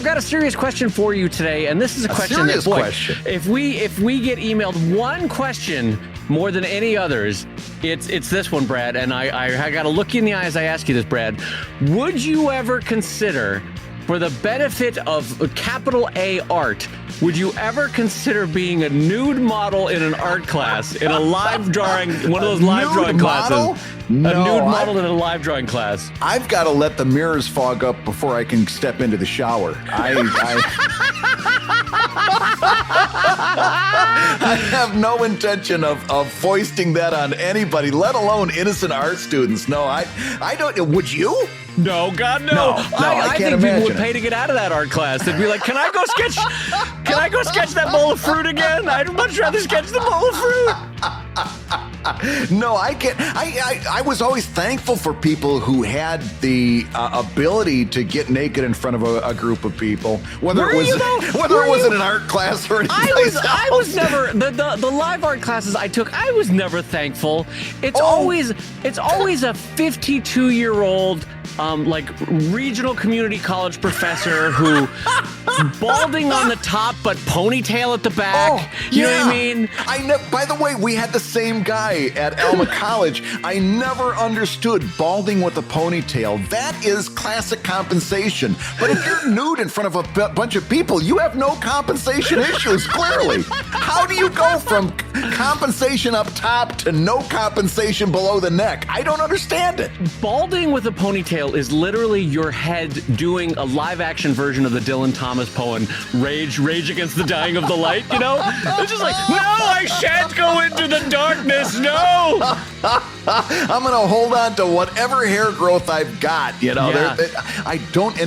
I've got a serious question for you today, and this is a question that, boy, if we get emailed one question more than any others, it's this one, Brad. And I got to look you in the eye as I ask you this, Brad. Would you ever consider, for the benefit of capital A art, would you ever consider being a nude model in an art class, in a live drawing, one of those live drawing classes? No, a nude model in a live drawing class. I've got to let the mirrors fog up before I can step into the shower. I have no intention of foisting that on anybody, let alone innocent art students. No, I don't. Would you? No, God, no. I think people would pay to get out of that art class. They'd be like, "Can I go sketch? Can I go sketch that bowl of fruit again? I'd much rather sketch the bowl of fruit." No, I can't. I was always thankful for people who had the ability to get naked in front of a group of people, whether it was in an art class or anything. I was never the live art classes I took. I was never thankful. It's always a 52-year-old. Like regional community college professor who balding on the top but ponytail at the back. You know what I mean? By the way, we had the same guy at Alma College. I never understood balding with a ponytail. That is classic compensation. But if you're nude in front of a bunch of people, you have no compensation issues, clearly. How do you go from compensation up top to no compensation below the neck? I don't understand it. Balding with a ponytail is literally your head doing a live action version of the Dylan Thomas poem, Rage Against the Dying of the Light, you know? It's just like, no, I shan't go into the darkness, no! I'm going to hold on to whatever hair growth I've got, you know? Yeah. I don't,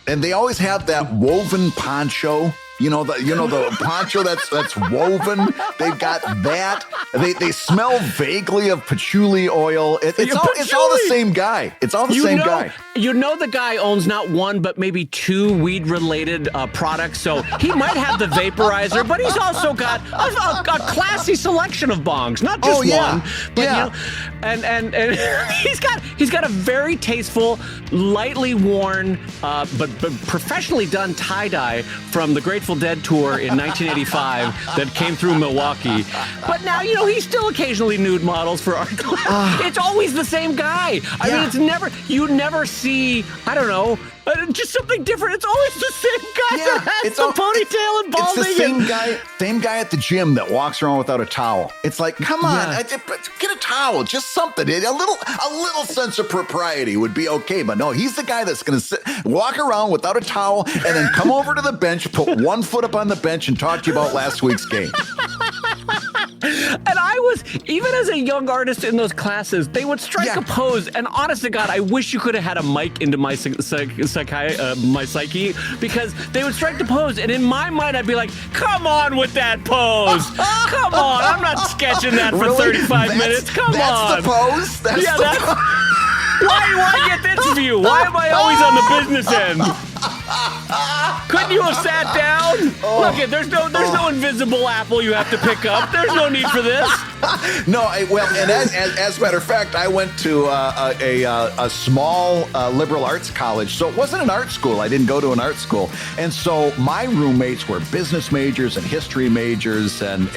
and they always have that woven poncho. You know the poncho that's woven. They've got that. They smell vaguely of patchouli oil. It's all the same guy. It's all the same guy. You know the guy owns not one but maybe two weed-related products. So he might have the vaporizer, but he's also got a classy selection of bongs, not just one. But, you know, and he's got a very tasteful, lightly worn, but professionally done tie-dye from the Grateful Dead tour in 1985 that came through Milwaukee. But now, you know, he still occasionally nude models for art class. It's always the same guy. I mean, you never see, I don't know, just something different. It's always the same guy that has the ponytail and balding. It's the same guy at the gym that walks around without a towel. It's like, come on, get a towel, just something. A little sense of propriety would be okay. But no, he's the guy that's going to walk around without a towel and then come over to the bench, put one foot up on the bench and talk to you about last week's game. And I was, even as a young artist in those classes, they would strike a pose. And honest to God, I wish you could have had a mic into my my psyche, because they would strike the pose. And in my mind, I'd be like, come on with that pose. Come on. I'm not sketching that for 35 minutes. Come on. That's the pose? That's the pose. Why get this view? Why am I always on the business end? Couldn't you have sat down? Look, there's no invisible apple you have to pick up. There's no need for this. No, and as a matter of fact, I went to a small liberal arts college, so it wasn't an art school. I didn't go to an art school, and so my roommates were business majors and history majors and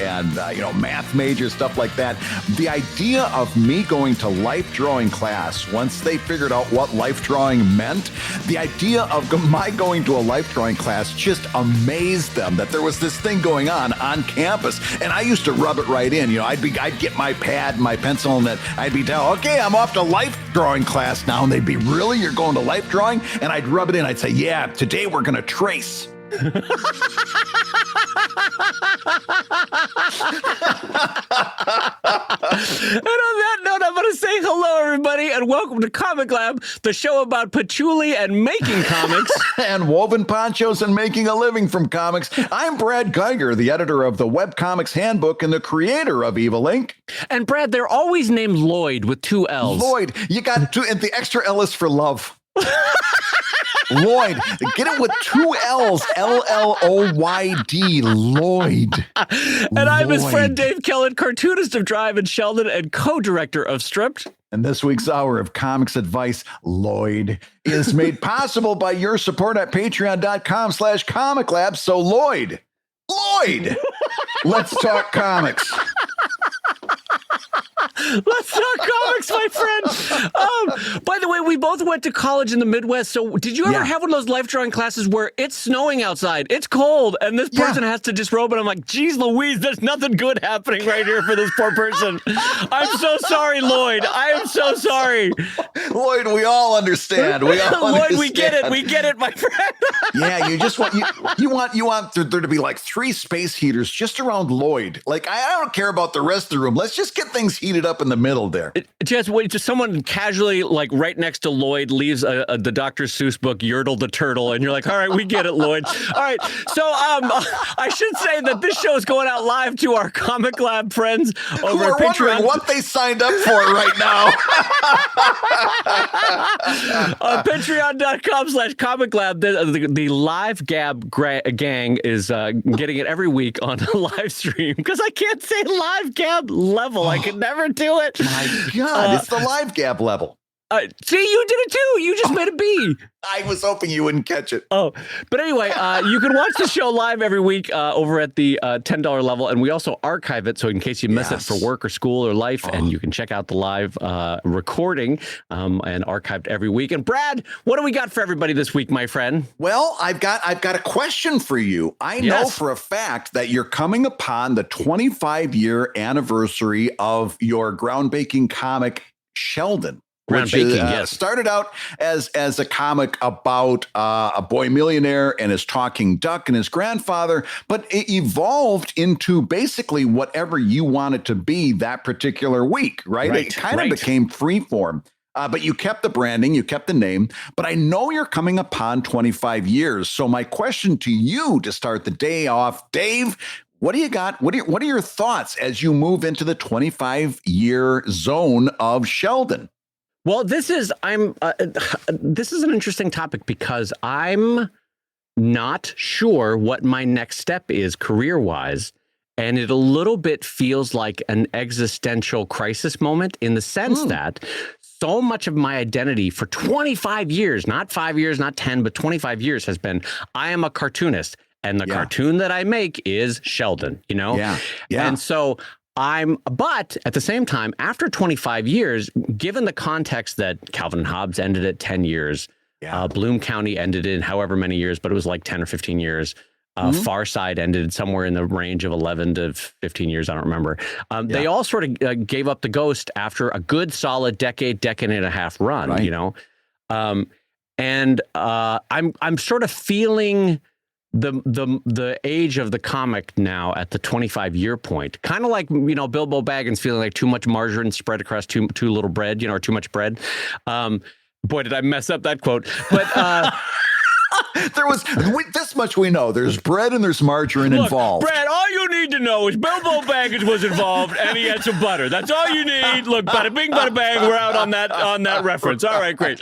math majors, stuff like that. The idea of me going to life drawing class, once they figured out what life drawing meant, the idea of my going to a life drawing class just amazed them that there was this thing going on campus, and I used to rub it right in. You know, I'd get my pad and my pencil, and I'd be down, okay, I'm off to life drawing class now, and they'd be, really? You're going to life drawing? And I'd rub it in. I'd say, yeah, today we're going to trace. And on that note, I'm going to say hello, everybody, and welcome to ComicLab, the show about patchouli and making comics. And woven ponchos and making a living from comics. I'm Brad Geiger, the editor of the Webcomics Handbook and the creator of Evil Inc. And Brad, they're always named Lloyd with two L's. Lloyd, you got two, and the extra L is for love. Lloyd. Get it with two L's. Lloyd. Lloyd. And I'm his friend Dave Kellett, cartoonist of Drive and Sheldon and co-director of Stripped. And this week's hour of comics advice, Lloyd, is made possible by your support at patreon.com/ComicLab. So Lloyd, let's talk comics. Let's talk comics, my friend. By the way, we both went to college in the Midwest. So did you ever have one of those life drawing classes where it's snowing outside, it's cold, and this person has to disrobe, and I'm like, geez Louise, there's nothing good happening right here for this poor person. I'm so sorry, Lloyd. I am so sorry. Lloyd, we all understand. Lloyd, we get it. We get it, my friend. Yeah, you just want you want there to be like 3 space heaters just around Lloyd. Like I don't care about the rest of the room. Let's just get things heated up in the middle there. Just someone casually, like right next to Lloyd, leaves the Dr. Seuss book, Yertle the Turtle, and you're like, all right, we get it, Lloyd. All right, so I should say that this show is going out live to our ComicLab friends over at Patreon. What they signed up for right now. Patreon.com/ComicLab, the Live Gab gang is getting it every week on a live stream because I can't say Live Gab level. I could never do it. My God, it's the Live Gab level. See, you did it too. You just made a B. I was hoping you wouldn't catch it. Oh, but anyway, you can watch the show live every week over at the $10 level, and we also archive it, so in case you miss it for work or school or life, and you can check out the live recording and archived every week. And Brad, what do we got for everybody this week, my friend? Well, I've got a question for you. I know for a fact that you're coming upon the 25-year anniversary of your groundbreaking comic, Sheldon. Which started out as a comic about a boy millionaire and his talking duck and his grandfather, but it evolved into basically whatever you wanted to be that particular week, right? It kind of became freeform. But you kept the branding, you kept the name, but I know you're coming upon 25 years. So my question to you to start the day off, Dave, what do you got? What are your thoughts as you move into the 25-year zone of Sheldon? Well, this is an interesting topic because I'm not sure what my next step is career-wise, and it a little bit feels like an existential crisis moment in the sense that so much of my identity for 25 years, not 5 years, not 10, but 25 years has been, I am a cartoonist, and the cartoon that I make is Sheldon, you know? Yeah. And so but at the same time, after 25 years, given the context that Calvin and Hobbes ended at 10 years, Bloom County ended in however many years, but it was like 10 or 15 years. Far Side ended somewhere in the range of 11 to 15 years. I don't remember. They all sort of gave up the ghost after a good solid decade and a half run, you know? I'm sort of feeling the age of the comic now at the 25-year point, kind of like, you know, Bilbo Baggins feeling like too much margarine spread across too little bread, you know, or too much bread. Boy, did I mess up that quote. But there was this much we know. There's bread and there's margarine involved. Brad, all you need to know is Bilbo Baggins was involved and he had some butter. That's all you need. Look, bada bing, bada bang. We're out on that reference. All right, great.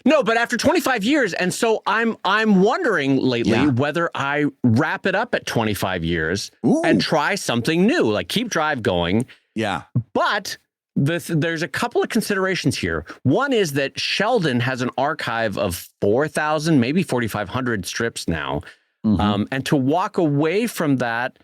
No, but after 25 years, and so I'm wondering lately whether I wrap it up at 25 years and try something new, like keep Drive going. Yeah, but there's a couple of considerations here. One is that Sheldon has an archive of 4,000, maybe 4,500 strips now. And to walk away from that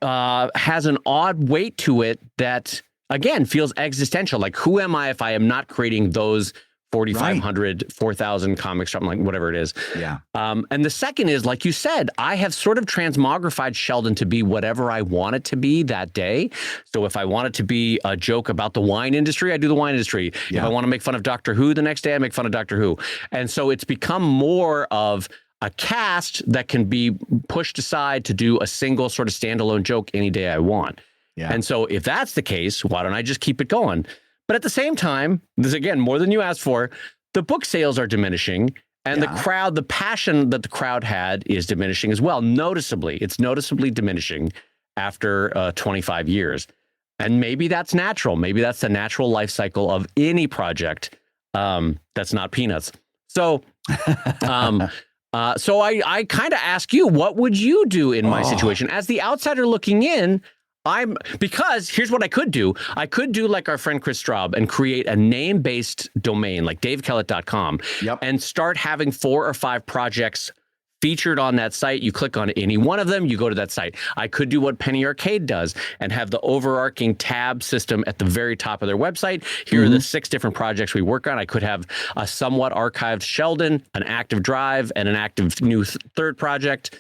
has an odd weight to it that, again, feels existential. Like, who am I if I am not creating those 4,500, 4,000 comics, something like whatever it is. Yeah. And the second is, like you said, I have sort of transmogrified Sheldon to be whatever I want it to be that day. So if I want it to be a joke about the wine industry, I do the wine industry. If I want to make fun of Doctor Who the next day, I make fun of Doctor Who. And so it's become more of a cast that can be pushed aside to do a single sort of standalone joke any day I want. Yeah. And so if that's the case, why don't I just keep it going? But at the same time, this is, again, more than you asked for, the book sales are diminishing, and the crowd, the passion that the crowd had is diminishing as well. Noticeably, it's noticeably diminishing after 25 years. And maybe that's natural. Maybe that's the natural life cycle of any project that's not Peanuts. So, so I kind of ask you, what would you do in my situation as the outsider looking in? Because here's what I could do. I could do like our friend Chris Straub and create a name-based domain like davekellett.com and start having 4 or 5 projects featured on that site. You click on any one of them, you go to that site. I could do what Penny Arcade does and have the overarching tab system at the very top of their website. Here are the 6 different projects we work on. I could have a somewhat archived Sheldon, an active Drive, and an active new third project.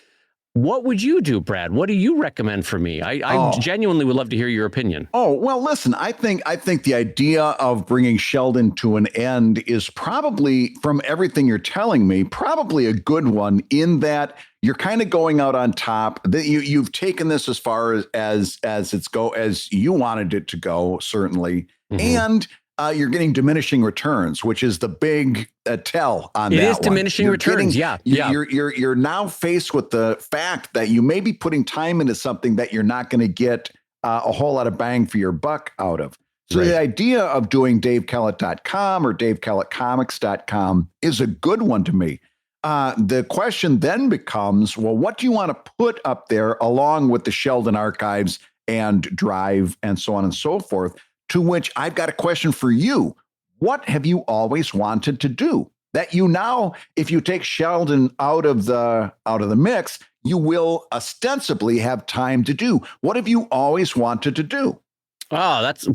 What would you do, Brad? What do you recommend for me? I genuinely would love to hear your opinion. Oh, well, listen, I think the idea of bringing Sheldon to an end is probably, from everything you're telling me, probably a good one in that you're kind of going out on top. That you've taken this as far as you wanted it to go, certainly. And you're getting diminishing returns, which is the big tell on that. It is diminishing returns. You're now faced with the fact that you may be putting time into something that you're not going to get a whole lot of bang for your buck out of. So the idea of doing davekellett.com or davekellettcomics.com is a good one to me. The question then becomes, well, what do you want to put up there along with the Sheldon archives and Drive and so on and so forth? To which I've got a question for you. What have you always wanted to do that you now, if you take Sheldon out of the mix, you will ostensibly have time to do? What have you always wanted to do? Oh, that's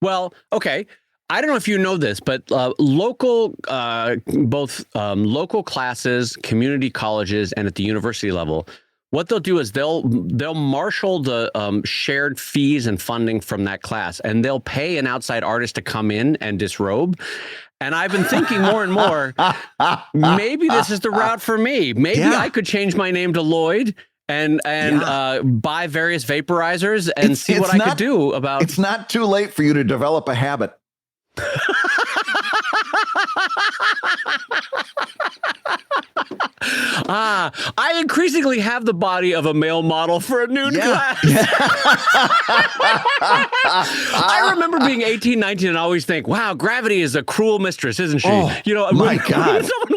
well, okay. I don't know if you know this, but local classes, community colleges, and at the university level, what they'll do is they'll marshal the shared fees and funding from that class, and they'll pay an outside artist to come in and disrobe. And I've been thinking more and more, maybe this is the route for me. Maybe I could change my name to Lloyd and buy various vaporizers and see what I could do about. It's not too late for you to develop a habit. I increasingly have the body of a male model for a nude class. I remember being 18, 19 and always think, wow, gravity is a cruel mistress, isn't she? Oh, my God. Someone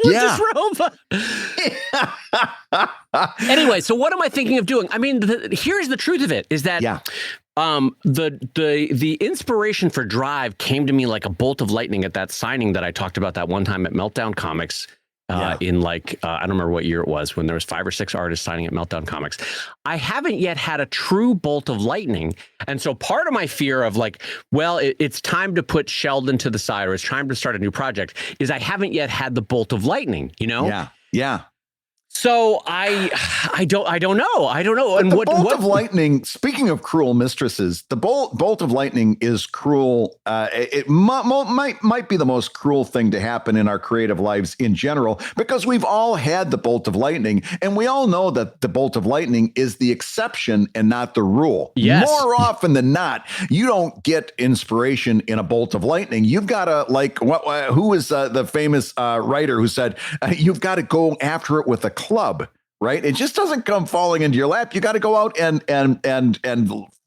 Anyway, so what am I thinking of doing? I mean, here's the truth of it, is that the inspiration for Drive came to me like a bolt of lightning at that signing that I talked about that one time at Meltdown Comics. In like, I don't remember what year it was, when there was 5 or 6 artists signing at Meltdown Comics. I haven't yet had a true bolt of lightning. And so part of my fear of like, well, it's time to put Sheldon to the side, or it's time to start a new project, is I haven't yet had the bolt of lightning, you know? Yeah. So I don't know. And the bolt of lightning, speaking of cruel mistresses, the bolt of lightning is cruel. It might be the most cruel thing to happen in our creative lives in general, because we've all had the bolt of lightning, and we all know that the bolt of lightning is the exception and not the rule. Yes. More often than not, you don't get inspiration in a bolt of lightning. You've got to, like, who was the famous writer who said, you've got to go after it with a club, right? It just doesn't come falling into your lap. You got to go out and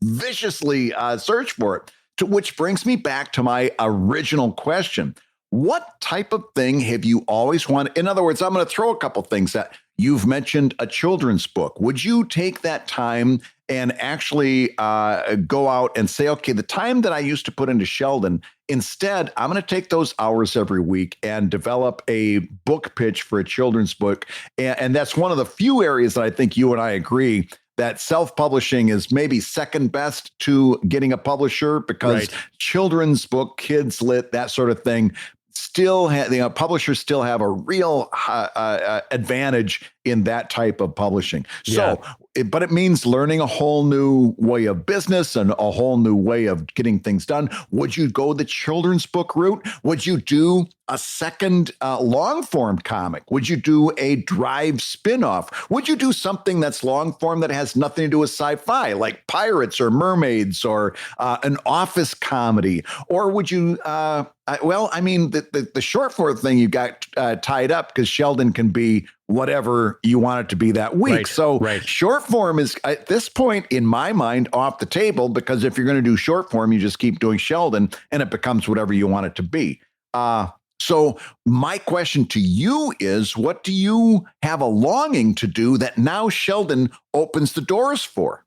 viciously search for it. Which brings me back to my original question. What type of thing have you always wanted? In other words, I'm going to throw a couple things at you've mentioned. A children's book. Would you take that time and actually go out and say, okay, the time that I used to put into Sheldon, instead, I'm going to take those hours every week and develop a book pitch for a children's book. And that's one of the few areas that I think you and I agree that self-publishing is maybe second best to getting a publisher, because children's book, kids lit, that sort of thing, still have, publishers still have a real advantage in that type of publishing. So, but it means learning a whole new way of business and a whole new way of getting things done. Would you go the children's book route? Would you do a second long form comic? Would you do a Drive spinoff? Would you do something that's long form that has nothing to do with sci-fi, like pirates or mermaids or an office comedy? Or would you, well, I mean, the short form thing you got tied up, because Sheldon can be whatever you want it to be that week. Short form is at this point, in my mind, off the table, because if you're going to do short form, you just keep doing Sheldon and it becomes whatever you want it to be. So my question to you is, what do you have a longing to do that now Sheldon opens the doors for?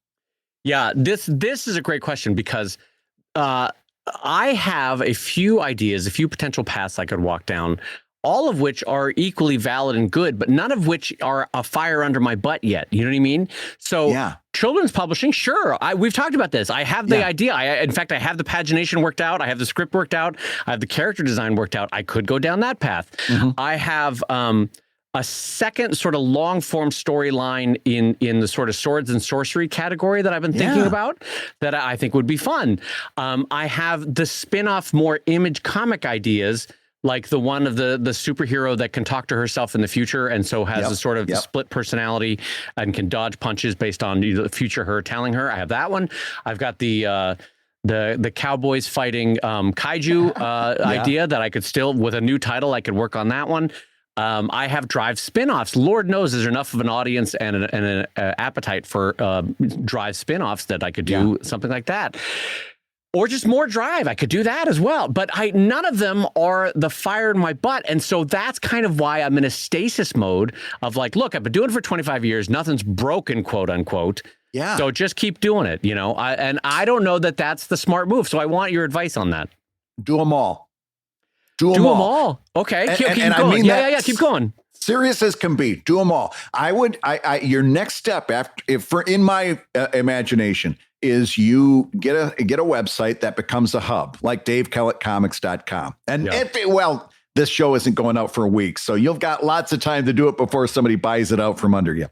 Yeah, this is a great question because I have a few ideas, a few potential paths I could walk down, all of which are equally valid and good, but none of which are a fire under my butt yet. You know what I mean? So children's publishing, sure. We've talked about this. I have the idea. In fact, I have the pagination worked out. I have the script worked out. I have the character design worked out. I could go down that path. I have a second sort of long form storyline in the sort of swords and sorcery category that I've been thinking about that I think would be fun. I have the spin-off more image comic ideas, like the one of the superhero that can talk to herself in the future and so has a sort of split personality and can dodge punches based on the future her telling her. I have that one. I've got the cowboys fighting kaiju idea that I could still, with a new title, I could work on that one. I have Drive spinoffs. Lord knows there's enough of an audience and an appetite for Drive spinoffs that I could do something like that. Or just more Drive. I could do that as well. But none of them are the fire in my butt. And so that's kind of why I'm in a stasis mode of like, look, I've been doing it for 25 years. Nothing's broken, quote unquote. Yeah. So just keep doing it, you know. And I don't know that that's the smart move. So I want your advice on that. Do them all. Do them all. Okay. Keep going. I mean keep going. Serious as can be. Do them all. Your next step in my imagination is you get a website that becomes a hub, like DaveKellettComics.com. And this show isn't going out for a week, so you've got lots of time to do it before somebody buys it out from under you.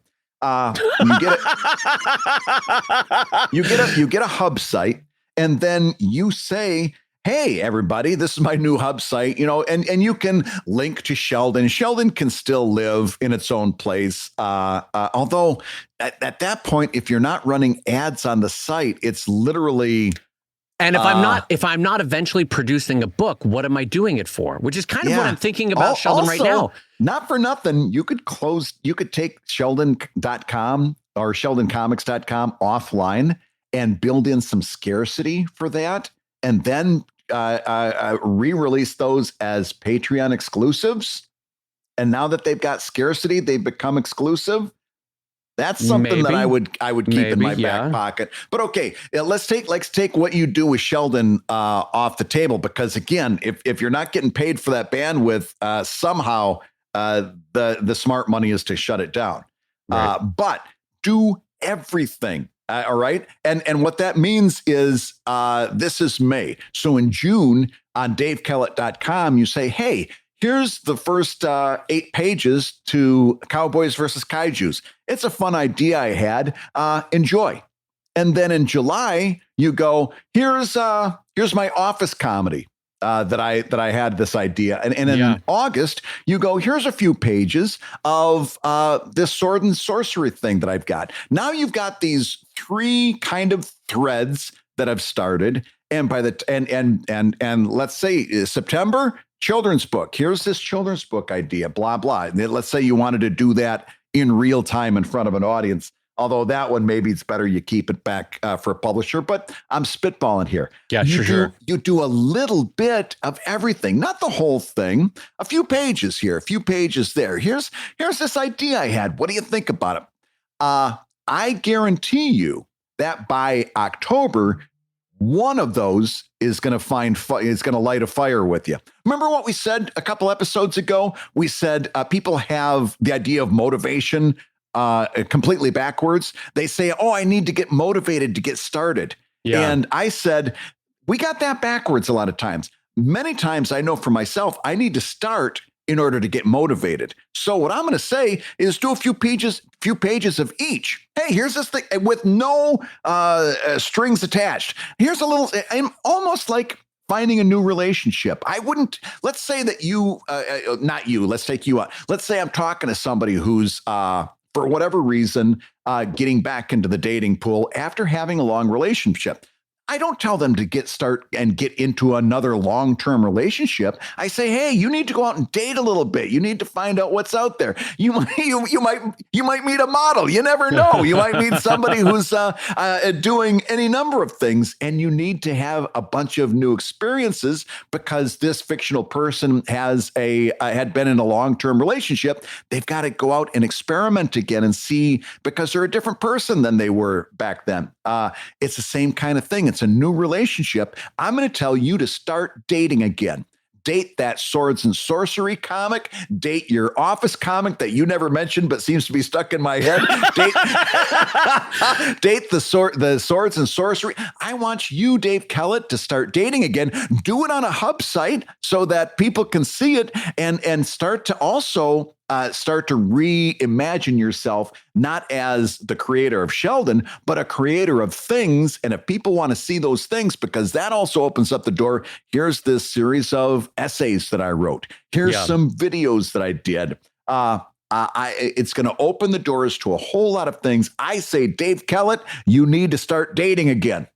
You get a hub site, and then you say, hey, everybody, this is my new hub site, you know, and you can link to Sheldon. Sheldon can still live in its own place. Although at that point, if you're not running ads on the site, it's literally. And if I'm not eventually producing a book, what am I doing it for? Which is kind of what I'm thinking about Sheldon right now. Not for nothing, you could take Sheldon.com or SheldonComics.com offline and build in some scarcity for that, and then re-release those as Patreon exclusives. And now that they've got scarcity, they've become exclusive. That's something that I would keep in my back pocket. But okay, let's take what you do with Sheldon off the table, because again, if you're not getting paid for that bandwidth, somehow the smart money is to shut it down. Right. But do everything. All right. And what that means is this is May. So in June on DaveKellett.com, you say, hey, here's the first 8 pages to Cowboys versus Kaijus. It's a fun idea I had. Enjoy. And then in July, you go, here's my office comedy that I had this idea. And in August, you go, here's a few pages of this sword and sorcery thing that I've got. Now you've got these 3 kind of threads that I've started. And by and let's say September, children's book. Here's this children's book idea, blah, blah. And then let's say you wanted to do that in real time in front of an audience. Although that one, maybe it's better you keep it back for a publisher, but I'm spitballing here. Yeah, sure. You do a little bit of everything, not the whole thing. A few pages here, a few pages there. Here's this idea I had. What do you think about it? I guarantee you that by October, one of those is going to light a fire with you. Remember what we said a couple episodes ago? We said people have the idea of motivation completely backwards. They say, oh, I need to get motivated to get started. Yeah. And I said, we got that backwards a lot of times. Many times I know for myself, I need to start in order to get motivated. So what I'm going to say is do a few pages of each. Hey, here's this thing with no strings attached. Here's a little, I'm almost like finding a new relationship. Let's say that you, not you, let's take you out. Let's say I'm talking to somebody who's, for whatever reason, getting back into the dating pool after having a long relationship. I don't tell them to get into another long-term relationship. I say, hey, you need to go out and date a little bit. You need to find out what's out there. You might meet a model. You never know. You might meet somebody who's doing any number of things, and you need to have a bunch of new experiences because this fictional person had been in a long-term relationship. They've got to go out and experiment again and see, because they're a different person than they were back then. It's the same kind of thing. It's a new relationship. I'm going to tell you to start dating again. Date that Swords and Sorcery comic. Date your Office comic that you never mentioned but seems to be stuck in my head. Date the Swords and Sorcery. I want you, Dave Kellett, to start dating again. Do it on a hub site so that people can see it and start to also start to reimagine yourself, not as the creator of Sheldon, but a creator of things. And if people want to see those things, because that also opens up the door. Here's this series of essays that I wrote. Here's some videos that I did. It's going to open the doors to a whole lot of things. I say, Dave Kellett, you need to start dating again.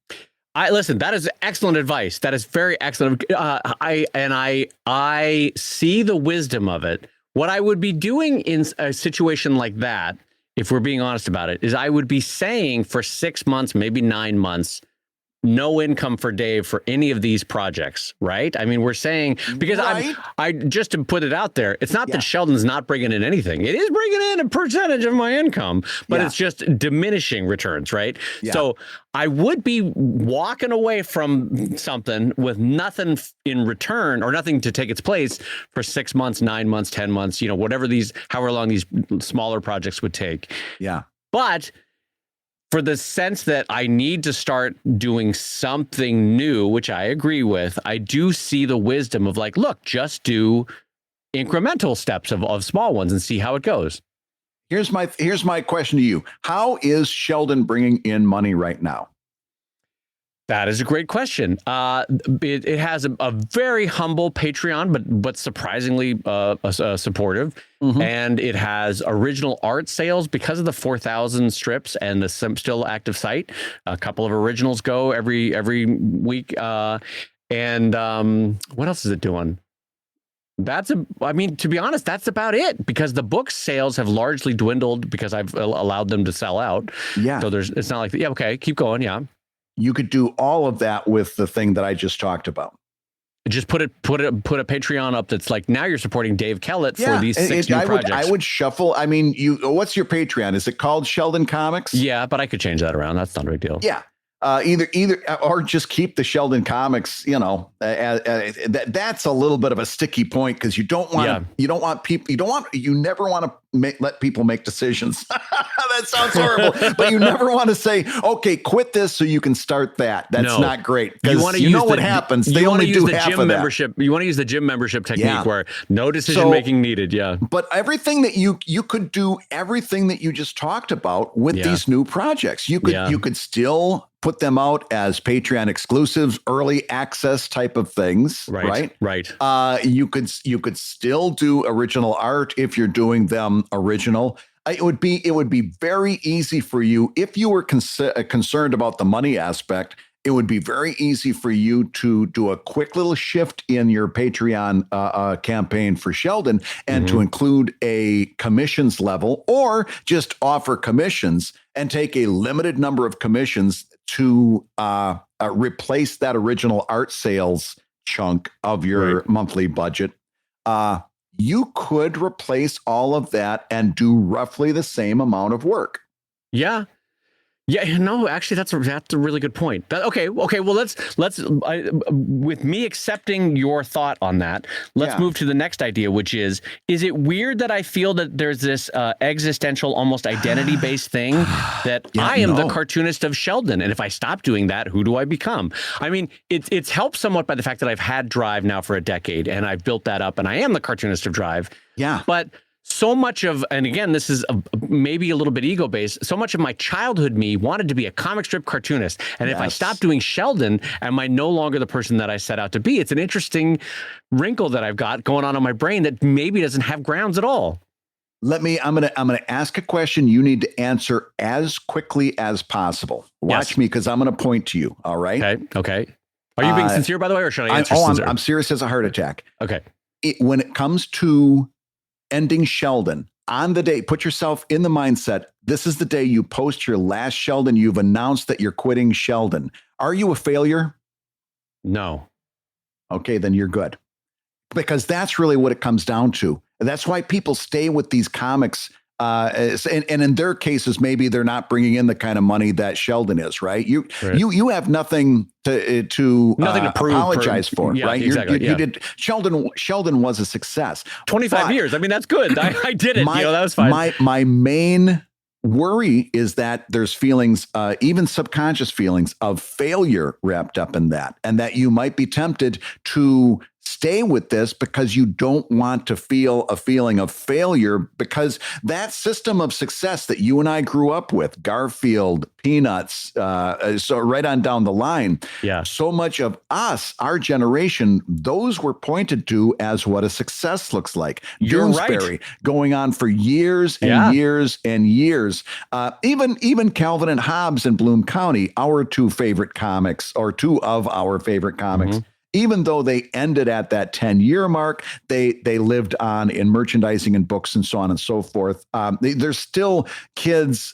Listen, that is excellent advice. That is very excellent. I see the wisdom of it. What I would be doing in a situation like that, if we're being honest about it, is I would be saying for 6 months, maybe 9 months, no income for Dave for any of these projects, right? I mean, we're saying, because I just to put it out there, it's not that Sheldon's not bringing in anything. It is bringing in a percentage of my income, but it's just diminishing returns, right? Yeah. So I would be walking away from something with nothing in return or nothing to take its place for 6 months, 9 months, 10 months, however long these smaller projects would take. Yeah. But for the sense that I need to start doing something new, which I agree with, I do see the wisdom of like, look, just do incremental steps of small ones and see how it goes. Here's my question to you. How is Sheldon bringing in money right now? That is a great question. It has a very humble Patreon, but surprisingly supportive. Mm-hmm. And it has original art sales because of the 4,000 strips and the still active site. A couple of originals go every week. And what else is it doing? To be honest, that's about it, because the book sales have largely dwindled because I've allowed them to sell out. Yeah. So it's not like, okay, keep going. Yeah. You could do all of that with the thing that I just talked about. Just put a Patreon up that's like, now you're supporting Dave Kellett for these 6 new projects. I would shuffle. I mean, what's your Patreon? Is it called Sheldon Comics? Yeah, but I could change that around. That's not a big deal. Yeah. Either or just keep the Sheldon Comics, that's a little bit of a sticky point, because you never want to let people make decisions. That sounds horrible, but you never want to say, okay, quit this so you can start that. That's not great. Because what happens. They only do half of that. You want to use the gym membership technique where no decision making needed. Yeah. But everything that you could do, everything that you just talked about with these new projects, you could still put them out as Patreon exclusives, early access type of things, right? You could still do original art if you're doing them original. It would be very easy for you if you were concerned about the money aspect. It would be very easy for you to do a quick little shift in your Patreon campaign for Sheldon and to include a commissions level, or just offer commissions and take a limited number of commissions to replace that original art sales chunk of your monthly budget. You could replace all of that and do roughly the same amount of work. Yeah. Yeah, no, actually, that's a really good point. Okay. Well, let's with me accepting your thought on that, let's move to the next idea, which is it weird that I feel that there's this existential, almost identity-based thing that I am the cartoonist of Sheldon, and if I stop doing that, who do I become? I mean, it's helped somewhat by the fact that I've had Drive now for a decade, and I've built that up, and I am the cartoonist of Drive. Yeah, but so much of, and again, this is maybe a little bit ego-based, so much of my childhood me wanted to be a comic strip cartoonist. And if I stop doing Sheldon, am I no longer the person that I set out to be? It's an interesting wrinkle that I've got going on in my brain that maybe doesn't have grounds at all. I'm gonna ask a question. You need to answer as quickly as possible. Watch me, because I'm gonna point to you. All right. Okay. Are you being sincere, by the way, or should I answer sincere? I'm serious as a heart attack. Okay. When it comes to ending Sheldon, on the day, put yourself in the mindset. This is the day you post your last Sheldon. You've announced that you're quitting Sheldon. Are you a failure? No. Okay, then you're good. Because that's really what it comes down to. And that's why people stay with these comics. And in their cases, maybe they're not bringing in the kind of money that Sheldon is, right? You have nothing to prove, apologize for, right? Exactly, you did. Sheldon was a success. 25 years. I mean, that's good. I did it. That was fine. My main worry is that there's feelings, even subconscious feelings of failure wrapped up in that, and that you might be tempted to stay with this because you don't want to feel a feeling of failure, because that system of success that you and I grew up with, Garfield, Peanuts, so right on down the line, so much of us, our generation, those were pointed to as what a success looks like. Doonesbury, going on for years and years and years. Even Calvin and Hobbes in Bloom County, our two favorite comics, or two of our favorite comics. Mm-hmm. Even though they ended at that 10-year mark, they lived on in merchandising and books and so on and so forth. There's still kids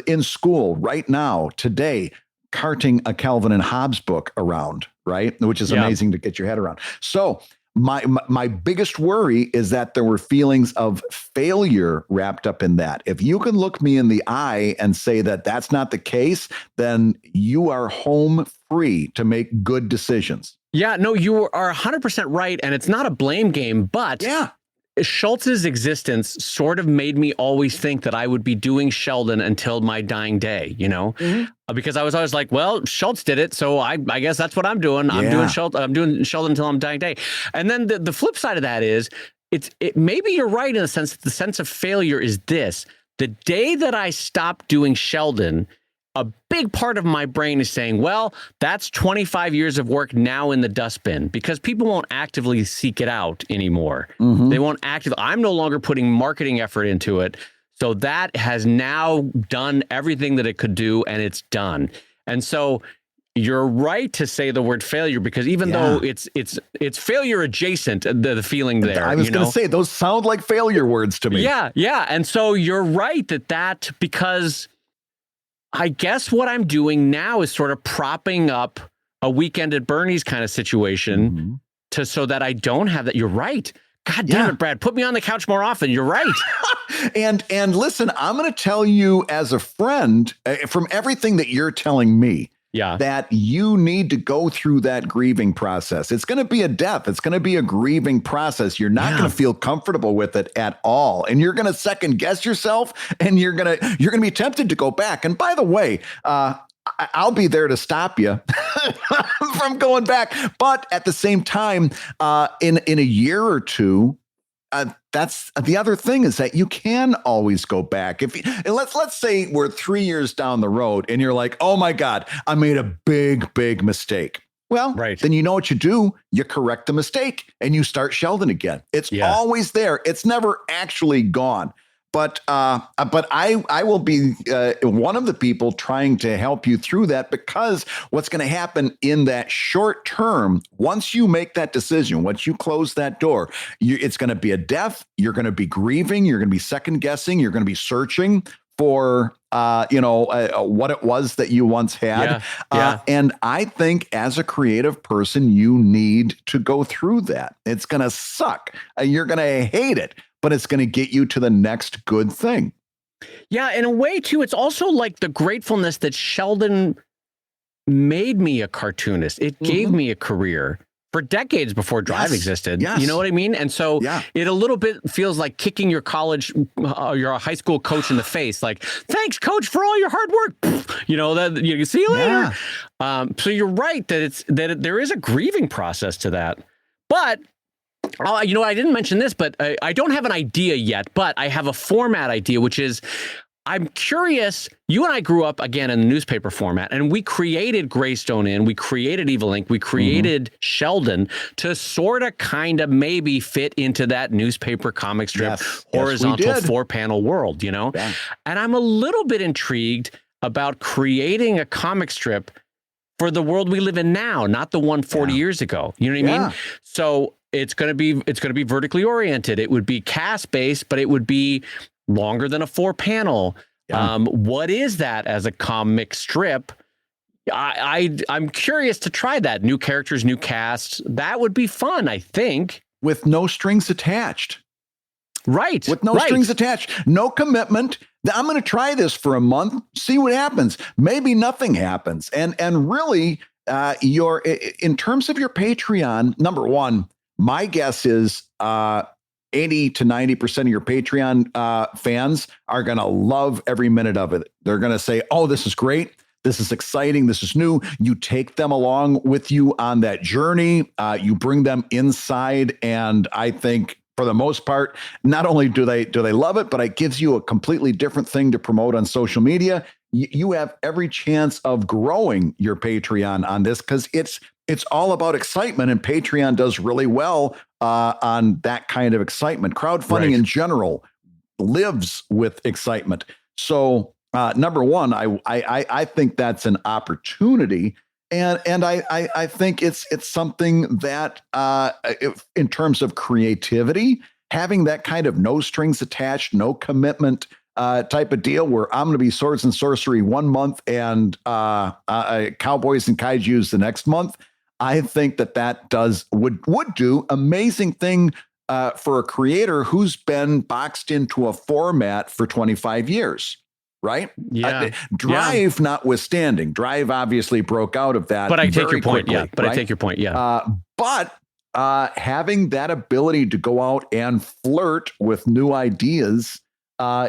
in school right now, today, carting a Calvin and Hobbes book around, right? Which is amazing to get your head around. So my biggest worry is that there were feelings of failure wrapped up in that. If you can look me in the eye and say that that's not the case, then you are home free to make good decisions. Yeah, no, you are 100% right. And it's not a blame game, but Schultz's existence sort of made me always think that I would be doing Sheldon until my dying day, because I was always like, well, Schultz did it, so I guess that's what I'm doing. I'm doing Sheldon until I'm dying day. And then the flip side of that is, maybe you're right in the sense that the sense of failure is this: the day that I stop doing Sheldon, a big part of my brain is saying, well, that's 25 years of work now in the dustbin, because people won't actively seek it out anymore. Mm-hmm. They won't I'm no longer putting marketing effort into it. So that has now done everything that it could do, and it's done. And so you're right to say the word failure, because even though it's failure adjacent, the feeling there. I was going to say, those sound like failure words to me. Yeah. And so you're right that because I guess what I'm doing now is sort of propping up a Weekend at Bernie's kind of situation so that I don't have that. You're right. God damn it, Brad. Put me on the couch more often. You're right. And listen, I'm going to tell you as a friend, from everything that you're telling me, that you need to go through that grieving process. It's going to be a death. It's going to be a grieving process. You're not going to feel comfortable with it at all. And you're going to second guess yourself, and you're going to be tempted to go back. And by the way, I'll be there to stop you from going back. But at the same time, in a year or two, that's the other thing, is that you can always go back. Let's say we're 3 years down the road and you're like, oh my God, I made a big mistake. Well, then you know what you do. You correct the mistake and you start Sheldon again. It's always there. It's never actually gone. But I will be one of the people trying to help you through that, because what's going to happen in that short term, once you make that decision, once you close that door, it's going to be a death. You're going to be grieving. You're going to be second guessing. You're going to be searching for what it was that you once had. And I think as a creative person, you need to go through that. It's going to suck. You're going to hate it, but it's going to get you to the next good thing. Yeah, in a way, too, it's also like the gratefulness that Sheldon made me a cartoonist. It gave me a career for decades before Drive existed. You know what I mean? And so it a little bit feels like kicking your your high school coach in the face. Like, thanks, coach, for all your hard work. That you see you later. So you're right that there is a grieving process to that. But I didn't mention this, but I don't have an idea yet, but I have a format idea, which is I'm curious. You and I grew up again in the newspaper format, and we created Greystone Inn, we created Evil Inc., we created Sheldon to sort of kind of maybe fit into that newspaper comic strip horizontal 4-panel world, you know? Yeah. And I'm a little bit intrigued about creating a comic strip for the world we live in now, not the one 40 years ago. You know what I mean? So it's going to be vertically oriented. It would be cast based, but it would be longer than a 4-panel. What is that as a comic strip? I'm curious to try that. New characters, new casts. That would be fun, I think. With no strings attached. Right. With no strings attached. No commitment. I'm going to try this for a month, see what happens. Maybe nothing happens. And really, in terms of your Patreon, number one, my guess is 80 to 90% of your Patreon fans are going to love every minute of it. They're going to say, oh, this is great. This is exciting. This is new. You take them along with you on that journey. You bring them inside. And I think for the most part, not only do they love it, but it gives you a completely different thing to promote on social media. You have every chance of growing your Patreon on this because it's all about excitement, and Patreon does really well on that kind of excitement. Crowdfunding in general lives with excitement. So number one, I think that's an opportunity. And I think it's something that in terms of creativity, having that kind of no strings attached, no commitment type of deal where I'm going to be swords and sorcery 1 month and cowboys and kaijus the next month. I think that would do amazing thing for a creator who's been boxed into a format for 25 years. Right? Yeah. Drive notwithstanding. Drive obviously broke out of that. But I take your point. Quickly, I take your point. Yeah. But having that ability to go out and flirt with new ideas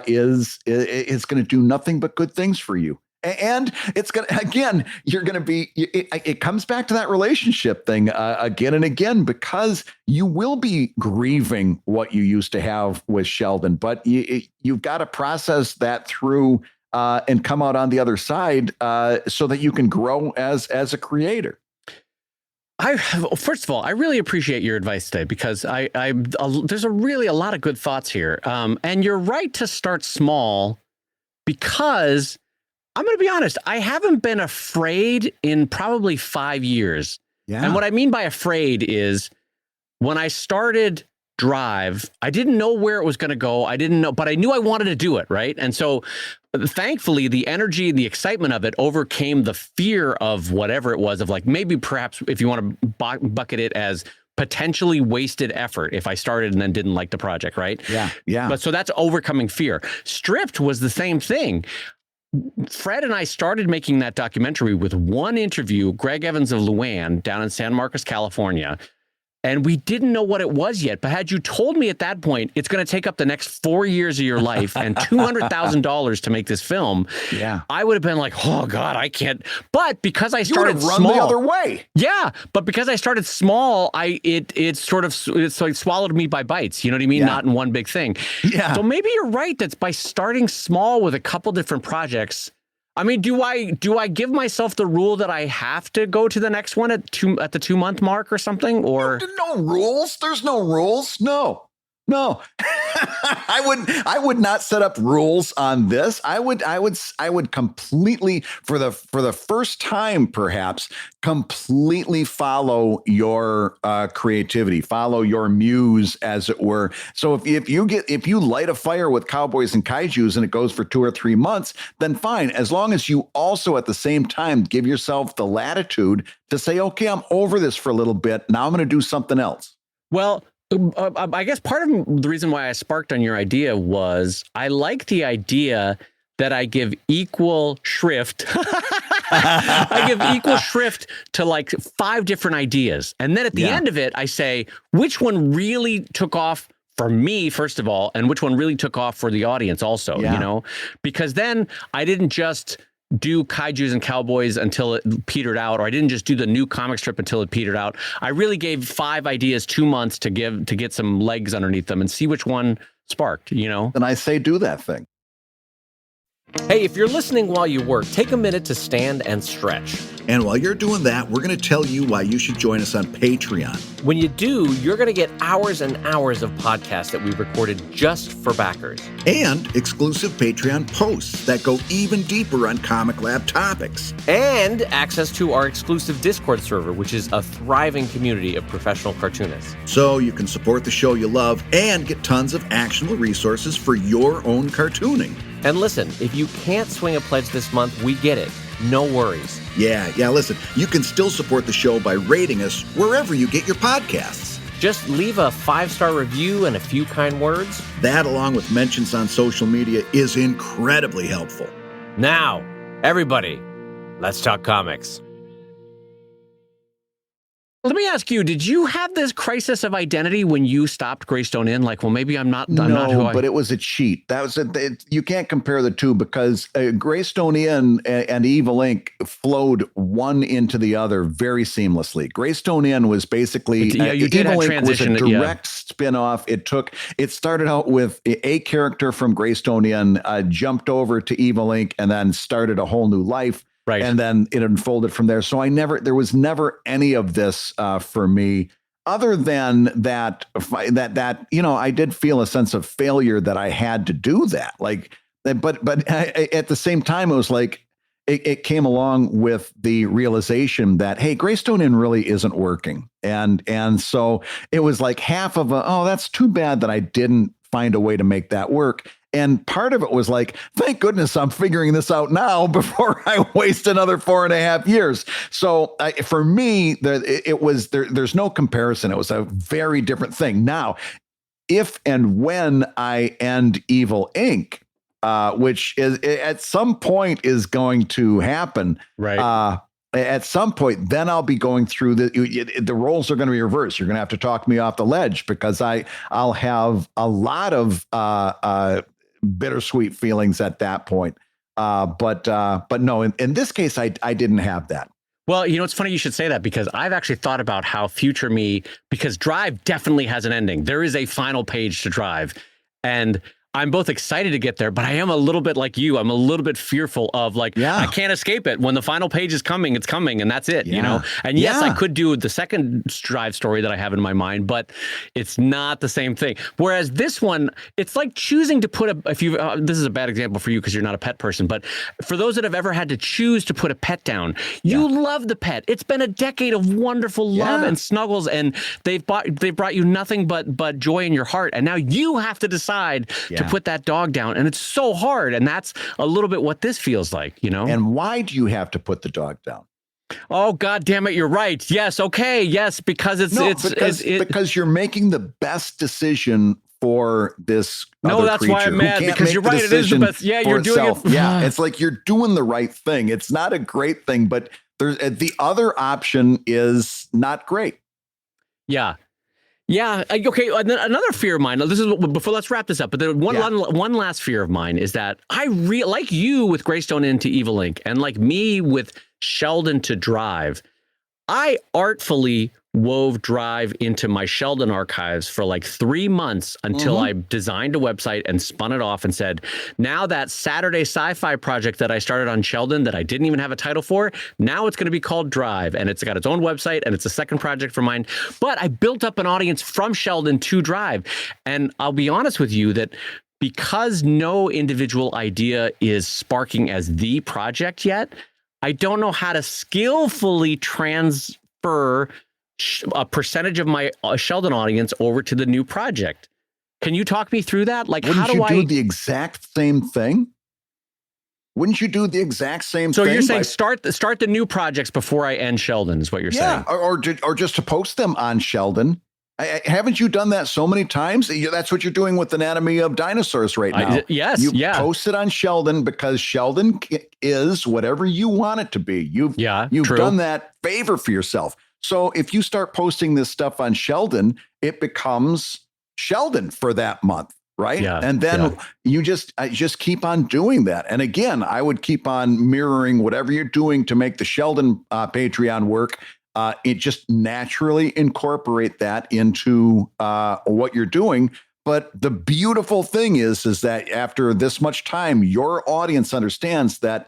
is going to do nothing but good things for you. And it's going to, again, you're going to be, it comes back to that relationship thing again and again, because you will be grieving what you used to have with Sheldon, but you've got to process that through and come out on the other side so that you can grow as a creator. First of all, I really appreciate your advice today because there's really a lot of good thoughts here. And you're right to start small because I'm going to be honest, I haven't been afraid in probably 5 years. Yeah. And what I mean by afraid is when I started Drive, I didn't know where it was going to go. I didn't know, but I knew I wanted to do it. Right. And so thankfully, the energy, the excitement of it overcame the fear of whatever it was of like, maybe perhaps if you want to bucket it as potentially wasted effort if I started and then didn't like the project. Right. Yeah. Yeah. But so that's overcoming fear. Stripped was the same thing. Fred and I started making that documentary with one interview, Greg Evans of Luann down in San Marcos, California. And we didn't know what it was yet. But had you told me at that point, it's going to take up the next 4 years of your life and $200,000 to make this film, I would have been like, oh, God, I can't. But because I started run small, the other way. Yeah. But because I started small, it's like swallowed me by bites. You know what I mean? Not in one big thing. Yeah. So maybe you're right. That's by starting small with a couple different projects. I mean, do I give myself the rule that I have to go to the next one at the 2 month mark or something? Or no rules. There's no rules. No. I would not set up rules on this. I would completely, for the first time, perhaps, completely follow your creativity, follow your muse, as it were. So if you light a fire with cowboys and kaijus and it goes for 2 or 3 months, then fine. As long as you also at the same time give yourself the latitude to say, okay, I'm over this for a little bit. Now I'm going to do something else. Well, I guess part of the reason why I sparked on your idea was I like the idea that I give equal shrift. I give equal shrift to like 5 different ideas. And then at the end of it, I say, which one really took off for me, first of all, and which one really took off for the audience also, you know, because then I didn't just do kaijus and cowboys until it petered out, or I didn't just do the new comic strip until it petered out. I really gave 5 ideas 2 months to get some legs underneath them and see which one sparked, you know? And I say, do that thing. Hey, if you're listening while you work, take a minute to stand and stretch. And while you're doing that, we're going to tell you why you should join us on Patreon. When you do, you're going to get hours and hours of podcasts that we've recorded just for backers. And exclusive Patreon posts that go even deeper on ComicLab topics. And access to our exclusive Discord server, which is a thriving community of professional cartoonists. So you can support the show you love and get tons of actionable resources for your own cartooning. And listen, if you can't swing a pledge this month, we get it. No worries. Yeah, listen, you can still support the show by rating us wherever you get your podcasts. Just leave a 5-star review and a few kind words. That, along with mentions on social media, is incredibly helpful. Now, everybody, let's talk comics. Let me ask you, did you have this crisis of identity when you stopped Greystone Inn? Like, well, maybe I'm not who I... but it was a cheat. That was you can't compare the two because Greystone Inn and Evil Inc. flowed one into the other very seamlessly. Greystone Inn was basically you did Evil have Inc. transition, was a direct spin-off. It started out with a character from Greystone Inn, jumped over to Evil Inc. and then started a whole new life. Right. And then it unfolded from there. So there was never any of this for me, other than that, I did feel a sense of failure that I had to do that. Like, but at the same time, it was like, it came along with the realization that, hey, Greystone Inn really isn't working. And so it was like half of that's too bad that I didn't find a way to make that work. And part of it was like, thank goodness I'm figuring this out now before I waste another 4.5 years. So for me, there's no comparison. It was a very different thing. Now, if and when I end Evil Inc., which is at some point is going to happen, right? At some point, then I'll be going through the roles are going to be reversed. You're going to have to talk me off the ledge because I'll have a lot of bittersweet feelings at that point. But no, in this case, I didn't have that. Well, it's funny you should say that because I've actually thought about how future me, because Drive definitely has an ending. There is a final page to Drive, and I'm both excited to get there, but I am a little bit like you. I'm a little bit fearful of I can't escape it. When the final page is coming, it's coming, and that's it, And yes, I could do the second Drive story that I have in my mind, but it's not the same thing. Whereas this one, it's like choosing to put this is a bad example for you because you're not a pet person, but for those that have ever had to choose to put a pet down, you love the pet. It's been a decade of wonderful love and snuggles, and they've brought you nothing but joy in your heart, and now you have to decide to put that dog down, and it's so hard, and that's a little bit what this feels like, And why do you have to put the dog down? Oh, God damn it, you're right. Yes, okay, yes, because because you're making the best decision for this other that's creature why I'm mad, because you're right, it is the best. Yeah, you're doing it. Yeah, it's like you're doing the right thing. It's not a great thing, but the other option is not great. Yeah. Yeah. Okay. Another fear of mine. This is before. Let's wrap this up. But one last fear of mine is that I like you with Greystone Inn to Evil Inc. and like me with Sheldon to Drive. I artfully wove Drive into my Sheldon archives for like 3 months until I designed a website and spun it off and said, now that Saturday sci-fi project that I started on Sheldon that I didn't even have a title for, now it's going to be called Drive, and it's got its own website, and it's a second project for mine. But I built up an audience from Sheldon to Drive, and I'll be honest with you that because no individual idea is sparking as the project yet, I don't know how to skillfully transfer a percentage of my Sheldon audience over to the new project. Can you talk me through that? Like, Wouldn't you do the exact same thing? Wouldn't you do the exact same thing? So you're saying start the new projects before I end Sheldon is what you're saying? Yeah, or just to post them on Sheldon. Haven't you done that so many times? That's what you're doing with Anatomy of Dinosaurs right now. Yes, you post it on Sheldon because Sheldon is whatever you want it to be. You've done that favor for yourself. So if you start posting this stuff on Sheldon, it becomes Sheldon for that month, right? Yeah, and then you just keep on doing that. And again, I would keep on mirroring whatever you're doing to make the Sheldon Patreon work. It just naturally incorporate that into what you're doing. But the beautiful thing is that after this much time, your audience understands that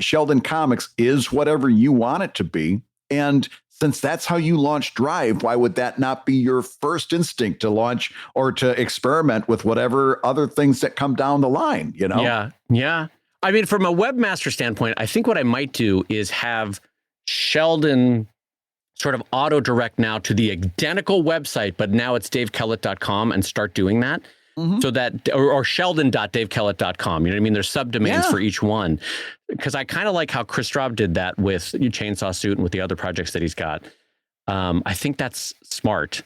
Sheldon Comics is whatever you want it to be. And since that's how you launch Drive, why would that not be your first instinct to launch or to experiment with whatever other things that come down the line, you know? Yeah. Yeah. I mean, from a webmaster standpoint, I think what I might do is have Sheldon sort of auto direct now to the identical website, but now it's davekellett.com, and start doing that. So that, or sheldon.davekellett.com. You know what I mean? There's subdomains for each one. Because I kind of like how Chris Straub did that with Chainsaw Suit and with the other projects that he's got. I think that's smart.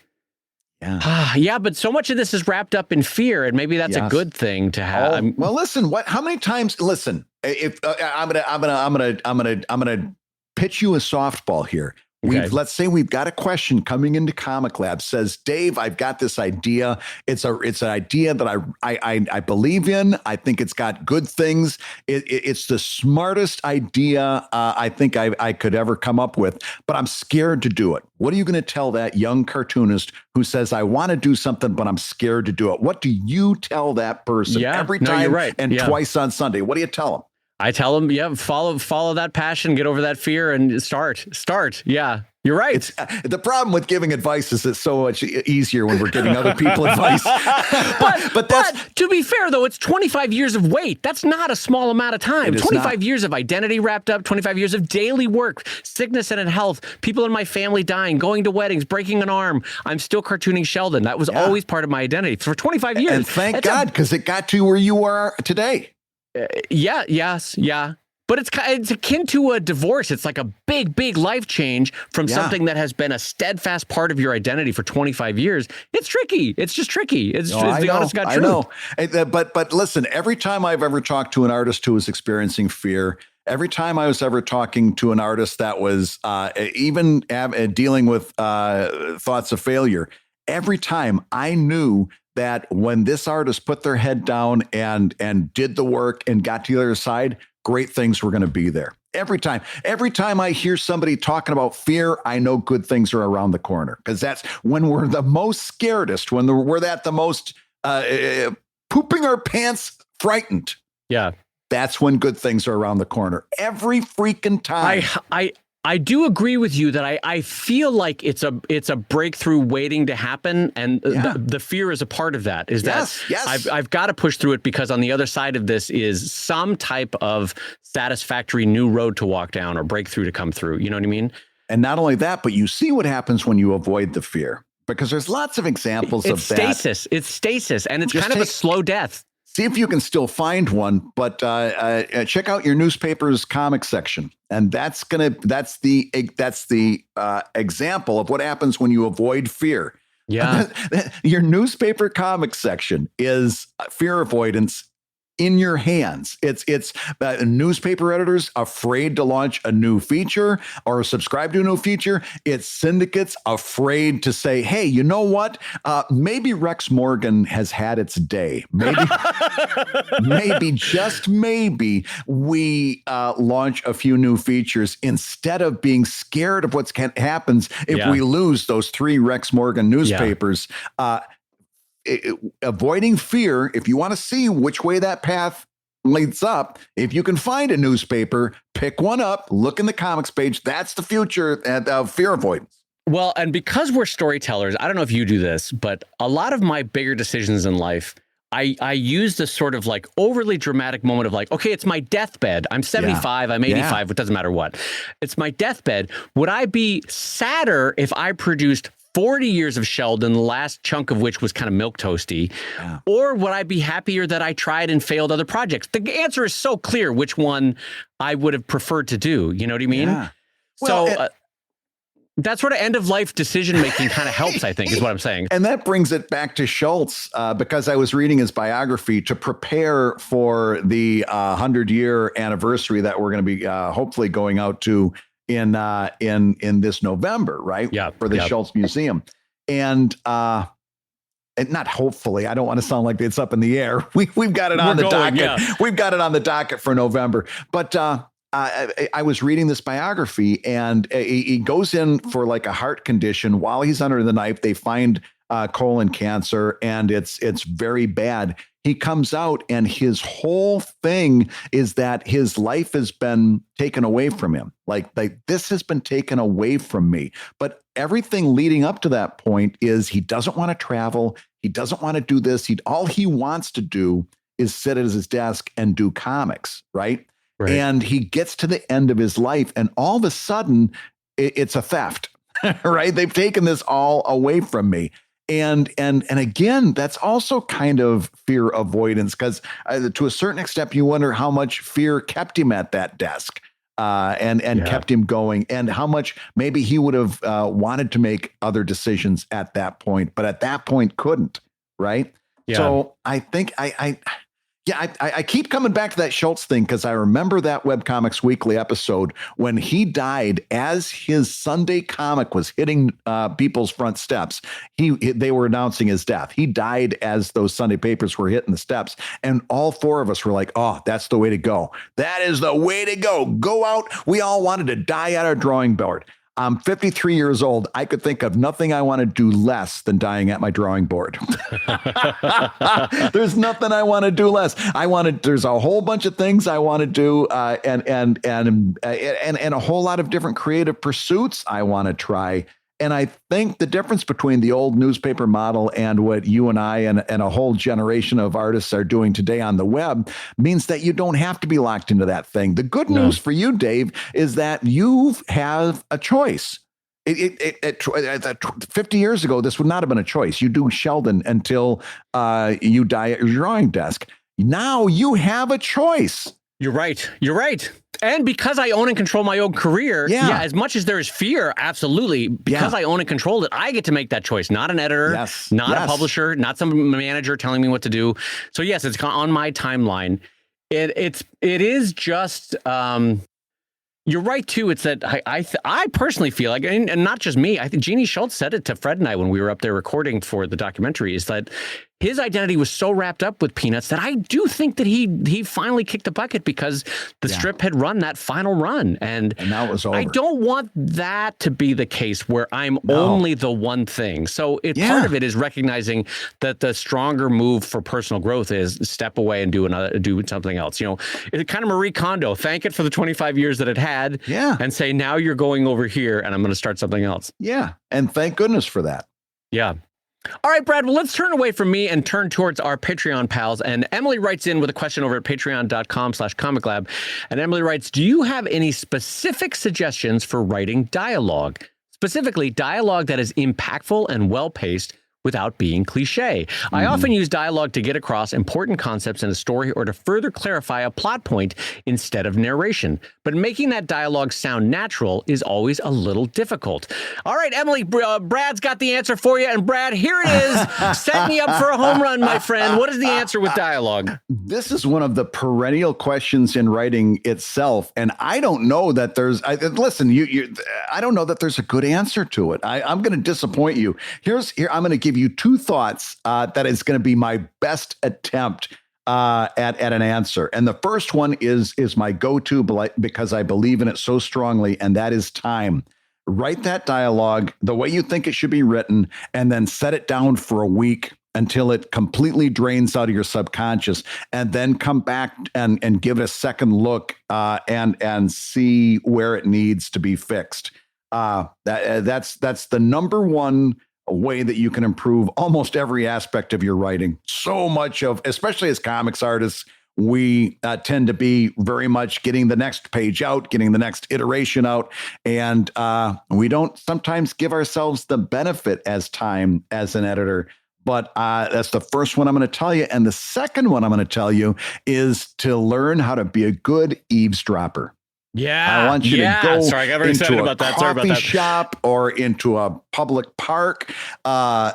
Yeah. Yeah, but so much of this is wrapped up in fear, and maybe that's a good thing to have. Well, listen, how many times, listen, if I'm gonna pitch you a softball here. Let's say we've got a question coming into ComicLab, says, Dave, I've got this idea. It's an idea that I believe in. I think it's got good things. It's the smartest idea I think I could ever come up with, but I'm scared to do it. What are you going to tell that young cartoonist who says, I want to do something, but I'm scared to do it? What do you tell that person every time and twice on Sunday? What do you tell them? I tell them, follow that passion, get over that fear, and start. Yeah, you're right. It's the problem with giving advice is it's so much easier when we're giving other people advice. but to be fair, though, it's 25 years of wait. That's not a small amount of time. 25 years of identity wrapped up, 25 years of daily work, sickness and health, people in my family dying, going to weddings, breaking an arm. I'm still cartooning Sheldon. That was always part of my identity for 25 years. And thank God, because it got to where you are today. Yeah. But it's akin to a divorce. It's like a big life change from something that has been a steadfast part of your identity for 25 years. It's tricky. It's just tricky. It's the honest God truth. I know. But listen, every time I've ever talked to an artist who was experiencing fear, every time I was ever talking to an artist that was even dealing with thoughts of failure, every time I knew that when this artist put their head down and did the work and got to the other side, great things were going to be there. Every time I hear somebody talking about fear, I know good things are around the corner, because that's when we're the most scaredest, when we're the most pooping our pants frightened. Yeah. That's when good things are around the corner. Every freaking time. I do agree with you that I feel like it's a breakthrough waiting to happen, and the fear is a part of that. I've got to push through it, because on the other side of this is some type of satisfactory new road to walk down or breakthrough to come through. You know what I mean? And not only that, but you see what happens when you avoid the fear, because there's lots of examples of that. It's stasis, and it's kind of a slow death. See if you can still find one, but check out your newspaper's comic section, and that's the example of what happens when you avoid fear. Yeah, your newspaper comic section is fear avoidance in your hands. It's newspaper editors afraid to launch a new feature or subscribe to a new feature. It's syndicates afraid to say, hey, you know what? Maybe Rex Morgan has had its day. Maybe just maybe we launch a few new features instead of being scared of what happens if we lose those 3 Rex Morgan newspapers. Avoiding fear, if you want to see which way that path leads up, if you can find a newspaper, pick one up, look in the comics page. That's the future of fear avoidance. Well, and because we're storytellers, I don't know if you do this, but a lot of my bigger decisions in life, I use this sort of like overly dramatic moment of like, okay, it's my deathbed. I'm 75, I'm 85, it doesn't matter what. It's my deathbed. Would I be sadder if I produced 40 years of Sheldon, the last chunk of which was kind of milquetoasty? Or would I be happier that I tried and failed other projects? The answer is so clear which one I would have preferred to do. You know what I mean? Yeah. Well, that sort of end-of-life decision-making kind of helps, I think, is what I'm saying. And that brings it back to Schultz, because I was reading his biography to prepare for the 100-year anniversary that we're going to be hopefully going out to in this November, right? Yeah. For the Schultz Museum. And not hopefully, I don't want to sound like it's up in the air. We've got it on the docket. Yeah. We've got it on the docket for November. But I was reading this biography, and he goes in for like a heart condition. While he's under the knife, they find colon cancer, and it's very bad. He comes out, and his whole thing is that his life has been taken away from him. Like this has been taken away from me. But everything leading up to that point is he doesn't want to travel. He doesn't want to do this. All he wants to do is sit at his desk and do comics, right? And he gets to the end of his life, and all of a sudden, it's a theft, right? They've taken this all away from me. And again, that's also kind of fear avoidance, because to a certain extent, you wonder how much fear kept him at that desk and kept him going, and how much maybe he would have wanted to make other decisions at that point, but at that point couldn't, right? Yeah. So I think I keep coming back to that Schultz thing, because I remember that Webcomics Weekly episode when he died as his Sunday comic was hitting people's front steps. They were announcing his death. He died as those Sunday papers were hitting the steps. And all four of us were like, oh, that's the way to go. That is the way to go. Go out. We all wanted to die at our drawing board. I'm 53 years old. I could think of nothing I want to do less than dying at my drawing board. There's nothing I want to do less. There's a whole bunch of things I want to do, and a whole lot of different creative pursuits I want to try. And I think the difference between the old newspaper model and what you and I and a whole generation of artists are doing today on the web means that you don't have to be locked into that thing. The good news for you, Dave, is that you have a choice. 50 years ago, this would not have been a choice. You do Sheldon until you die at your drawing desk. Now you have a choice. You're right. And because I own and control my own career, as much as there is fear, absolutely, because I own and control it, I get to make that choice, not an editor, not a publisher, not some manager telling me what to do. So yes, it's on my timeline. It is just, you're right too. It's that I personally feel like, and not just me, I think Jeannie Schultz said it to Fred and I when we were up there recording for the documentary, is that his identity was so wrapped up with Peanuts that I do think that he finally kicked the bucket because the strip had run that final run. And now it was over. I don't want that to be the case where I'm only the one thing. So part of it is recognizing that the stronger move for personal growth is step away and do something else. You know, it's kind of Marie Kondo, thank it for the 25 years that it had, and say, now you're going over here and I'm going to start something else. Yeah. And thank goodness for that. Yeah. All right, Brad, well, let's turn away from me and turn towards our Patreon pals. And Emily writes in with a question over at patreon.com/ComicLab. And Emily writes, do you have any specific suggestions for writing dialogue? Specifically, dialogue that is impactful and well-paced without being cliche. I often use dialogue to get across important concepts in a story or to further clarify a plot point instead of narration. But making that dialogue sound natural is always a little difficult. All right, Emily, Brad's got the answer for you. And Brad, here it is, setting you up for a home run, my friend. What is the answer with dialogue? This is one of the perennial questions in writing itself. And I don't know that there's, I don't know that there's a good answer to it. I'm going to disappoint you. Here, I'm going to give you two thoughts that is going to be my best attempt at an answer. And the first one is my go-to because I believe in it so strongly, and that is time. Write that dialogue the way you think it should be written, and then set it down for a week until it completely drains out of your subconscious, and then come back and give it a second look and see where it needs to be fixed. That's the number one way that you can improve almost every aspect of your writing. So much of, especially as comics artists, we tend to be very much getting the next page out, getting the next iteration out. And we don't sometimes give ourselves the benefit as time as an editor. But that's the first one I'm going to tell you. And the second one I'm going to tell you is to learn how to be a good eavesdropper. Yeah, I want you to go I got very excited about that. Sorry about that. Shop or into a public park. Do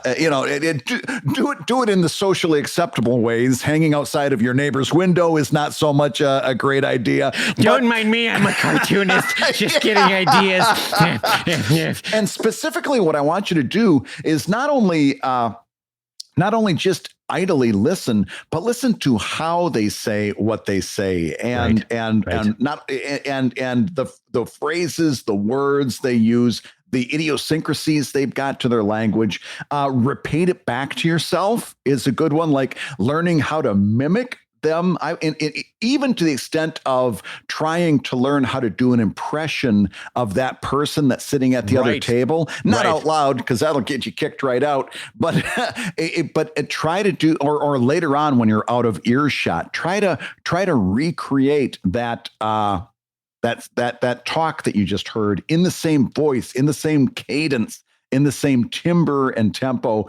it in the socially acceptable ways. Hanging outside of your neighbor's window is not so much a great idea. Don't mind me. I'm a cartoonist, just getting ideas. And specifically, what I want you to do is not only just idly listen, but listen to how they say what they say, and the phrases, the words they use, the idiosyncrasies they've got to their language. Repeat it back to yourself is a good one, like learning how to mimic them. Even to the extent of trying to learn how to do an impression of that person that's sitting at the other table, not out loud, because that'll get you kicked right out. But try to do, or later on when you're out of earshot, try to recreate that that talk that you just heard in the same voice, in the same cadence, in the same timbre and tempo.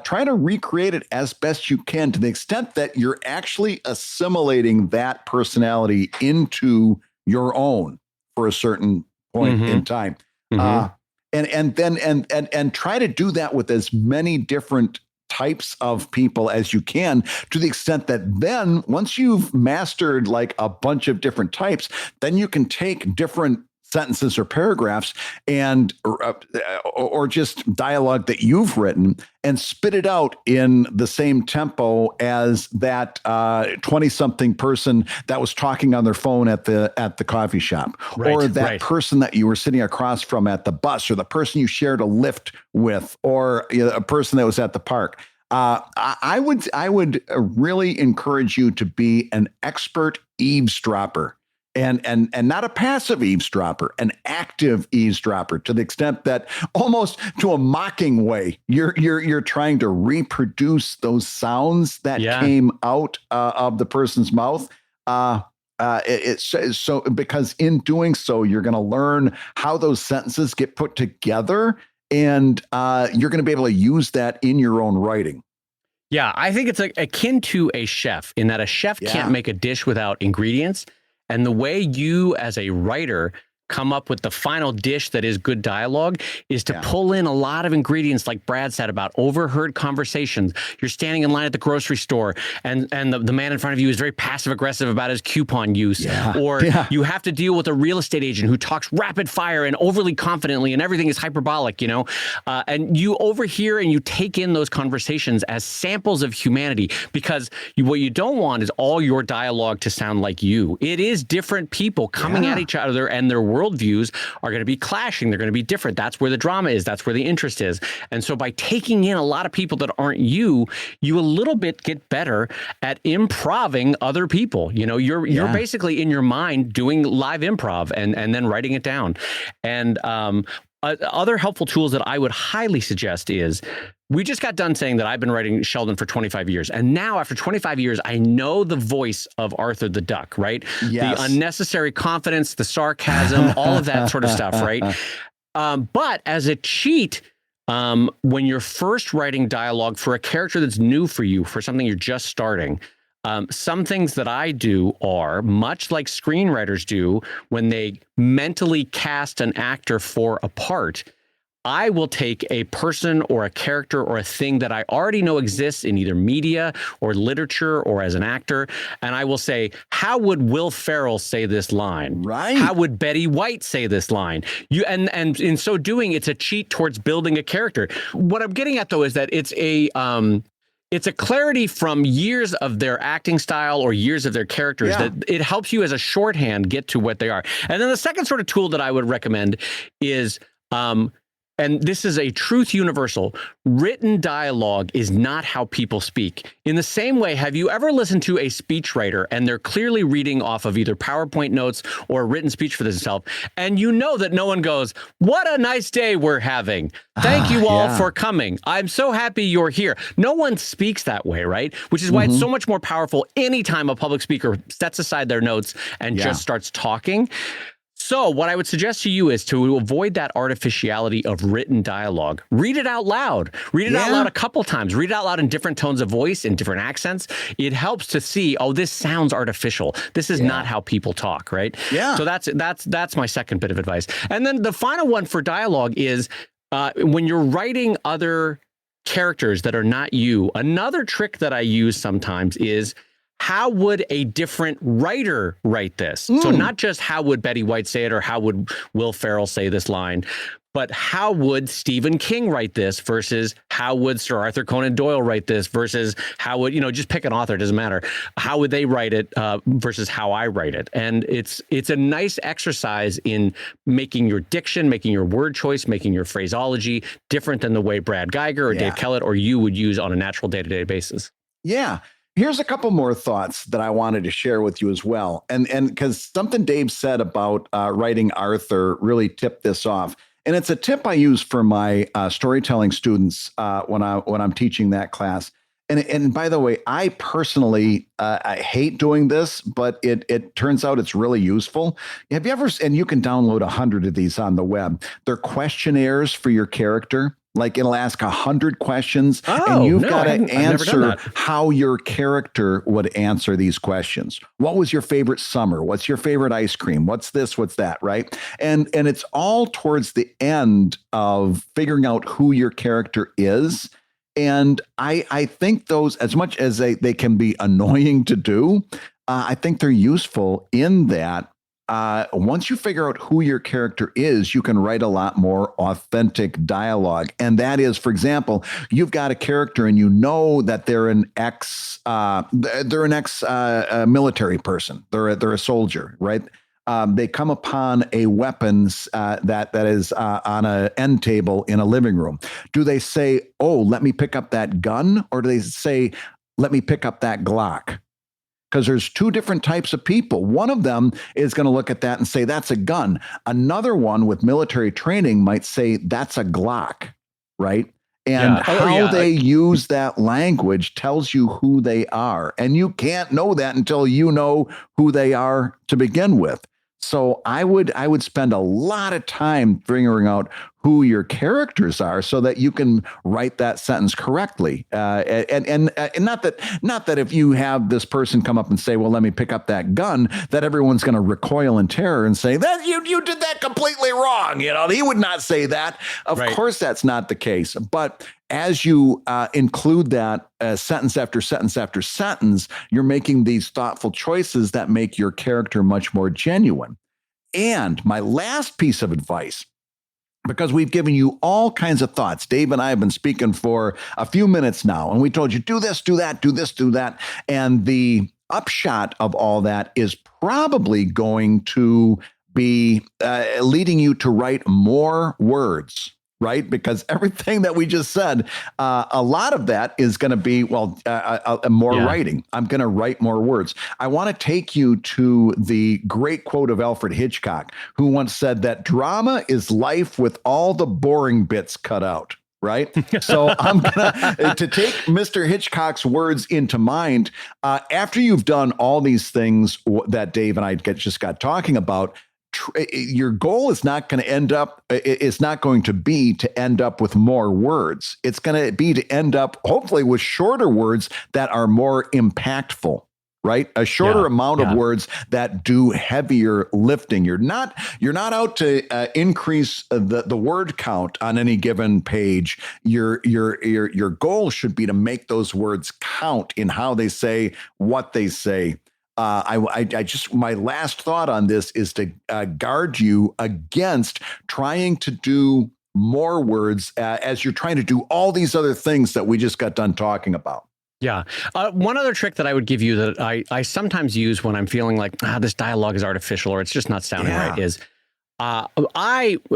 Try to recreate it as best you can, to the extent that you're actually assimilating that personality into your own for a certain point in time. And then try to do that with as many different types of people as you can, to the extent that then once you've mastered like a bunch of different types, then you can take different sentences or paragraphs and or just dialogue that you've written and spit it out in the same tempo as that 20-something person that was talking on their phone at the coffee shop, or that person that you were sitting across from at the bus, or the person you shared a lift with, or a person that was at the park. I would really encourage you to be an expert eavesdropper. And not a passive eavesdropper, an active eavesdropper, to the extent that almost to a mocking way, you're trying to reproduce those sounds that came out of the person's mouth. It's so, because in doing so, you're going to learn how those sentences get put together, and you're going to be able to use that in your own writing. Yeah, I think it's like akin to a chef, in that a chef can't make a dish without ingredients. And the way you as a writer come up with the final dish that is good dialogue is to pull in a lot of ingredients, like Brad said, about overheard conversations. You're standing in line at the grocery store, and the man in front of you is very passive aggressive about his coupon use, or you have to deal with a real estate agent who talks rapid fire and overly confidently, and everything is hyperbolic, and you overhear and you take in those conversations as samples of humanity, because what you don't want is all your dialogue to sound like you. It is different people coming at each other, and their worldviews are going to be clashing. They're going to be different. That's where the drama is. That's where the interest is. And so by taking in a lot of people that aren't you a little bit get better at improving other people. You're basically in your mind doing live improv and then writing it down. And other helpful tools that I would highly suggest is, we just got done saying that I've been writing Sheldon for 25 years. And now after 25 years, I know the voice of Arthur the Duck, right? Yes. The unnecessary confidence, the sarcasm, all of that sort of stuff, right? But as a cheat, when you're first writing dialogue for a character that's new for you, for something you're just starting, some things that I do are much like screenwriters do when they mentally cast an actor for a part. I will take a person or a character or a thing that I already know exists in either media or literature or as an actor, and I will say, how would Will Ferrell say this line? Right. How would Betty White say this line? And in so doing, it's a cheat towards building a character. What I'm getting at, though, is that it's a clarity from years of their acting style or years of their characters that it helps you as a shorthand get to what they are. And then the second sort of tool that I would recommend is, and this is a truth universal, written dialogue is not how people speak. In the same way, have you ever listened to a speechwriter and they're clearly reading off of either PowerPoint notes or a written speech for themselves, and you know that no one goes, "What a nice day we're having. Thank you all for coming. I'm so happy you're here." No one speaks that way, right? Which is why it's so much more powerful anytime a public speaker sets aside their notes and just starts talking. So what I would suggest to you is to avoid that artificiality of written dialogue. Read it out loud. Read it out loud a couple times. Read it out loud in different tones of voice, in different accents. It helps to see, oh, this sounds artificial. This is not how people talk, right? Yeah. So that's my second bit of advice. And then the final one for dialogue is when you're writing other characters that are not you, another trick that I use sometimes is, how would a different writer write this? So not just how would Betty White say it or how would Will Ferrell say this line, but how would Stephen King write this versus how would Sir Arthur Conan Doyle write this versus how would, just pick an author, it doesn't matter. How would they write it versus how I write it? And it's a nice exercise in making your diction, making your word choice, making your phraseology different than the way Brad Geiger or Dave Kellett or you would use on a natural day-to-day basis. Yeah. Here's a couple more thoughts that I wanted to share with you as well. And because something Dave said about writing Arthur really tipped this off. And it's a tip I use for my storytelling students when I'm teaching that class. And by the way, I personally I hate doing this, but it turns out it's really useful. Have you ever? And you can download 100 of these on the web. They're questionnaires for your character. Like it'll ask 100 questions, and you've got to answer how your character would answer these questions. What was your favorite summer? What's your favorite ice cream? What's this? What's that? Right? And it's all towards the end of figuring out who your character is. And I think those, as much as they can be annoying to do, I think they're useful in that. Once you figure out who your character is, you can write a lot more authentic dialogue. And that is, for example, you've got a character and you know that they're an ex military person. They're a soldier, right? They come upon a weapons that is on an end table in a living room. Do they say, "Oh, let me pick up that gun," or do they say, "Let me pick up that Glock"? Because there's two different types of people. One of them is going to look at that and say, that's a gun. Another one with military training might say, that's a Glock, right? And how they use that language tells you who they are. And you can't know that until you know who they are to begin with. So I would spend a lot of time figuring out who your characters are so that you can write that sentence correctly. And not that if you have this person come up and say, well, let me pick up that gun, that everyone's going to recoil in terror and say that you did that completely wrong. He would not say that. Of course, that's not the case. But as you include that sentence after sentence after sentence, you're making these thoughtful choices that make your character much more genuine. And my last piece of advice, because we've given you all kinds of thoughts. Dave and I have been speaking for a few minutes now, and we told you, do this, do that, do this, do that. And the upshot of all that is probably going to be leading you to write more words. Right? Because everything that we just said, a lot of that is going to be, more writing. I'm going to write more words. I want to take you to the great quote of Alfred Hitchcock, who once said that drama is life with all the boring bits cut out. Right. So I'm going to take Mr. Hitchcock's words into mind. After you've done all these things that Dave and I just got talking about, your goal is not going to end up, it's not going to be to end up with more words. It's going to be to end up hopefully with shorter words that are more impactful, right? A shorter amount of words that do heavier lifting. You're not out to increase the word count on any given page. Your goal should be to make those words count in how they say what they say. My last thought on this is to guard you against trying to do more words as you're trying to do all these other things that we just got done talking about. Yeah. One other trick that I would give you that I sometimes use when I'm feeling like this dialogue is artificial or it's just not sounding right is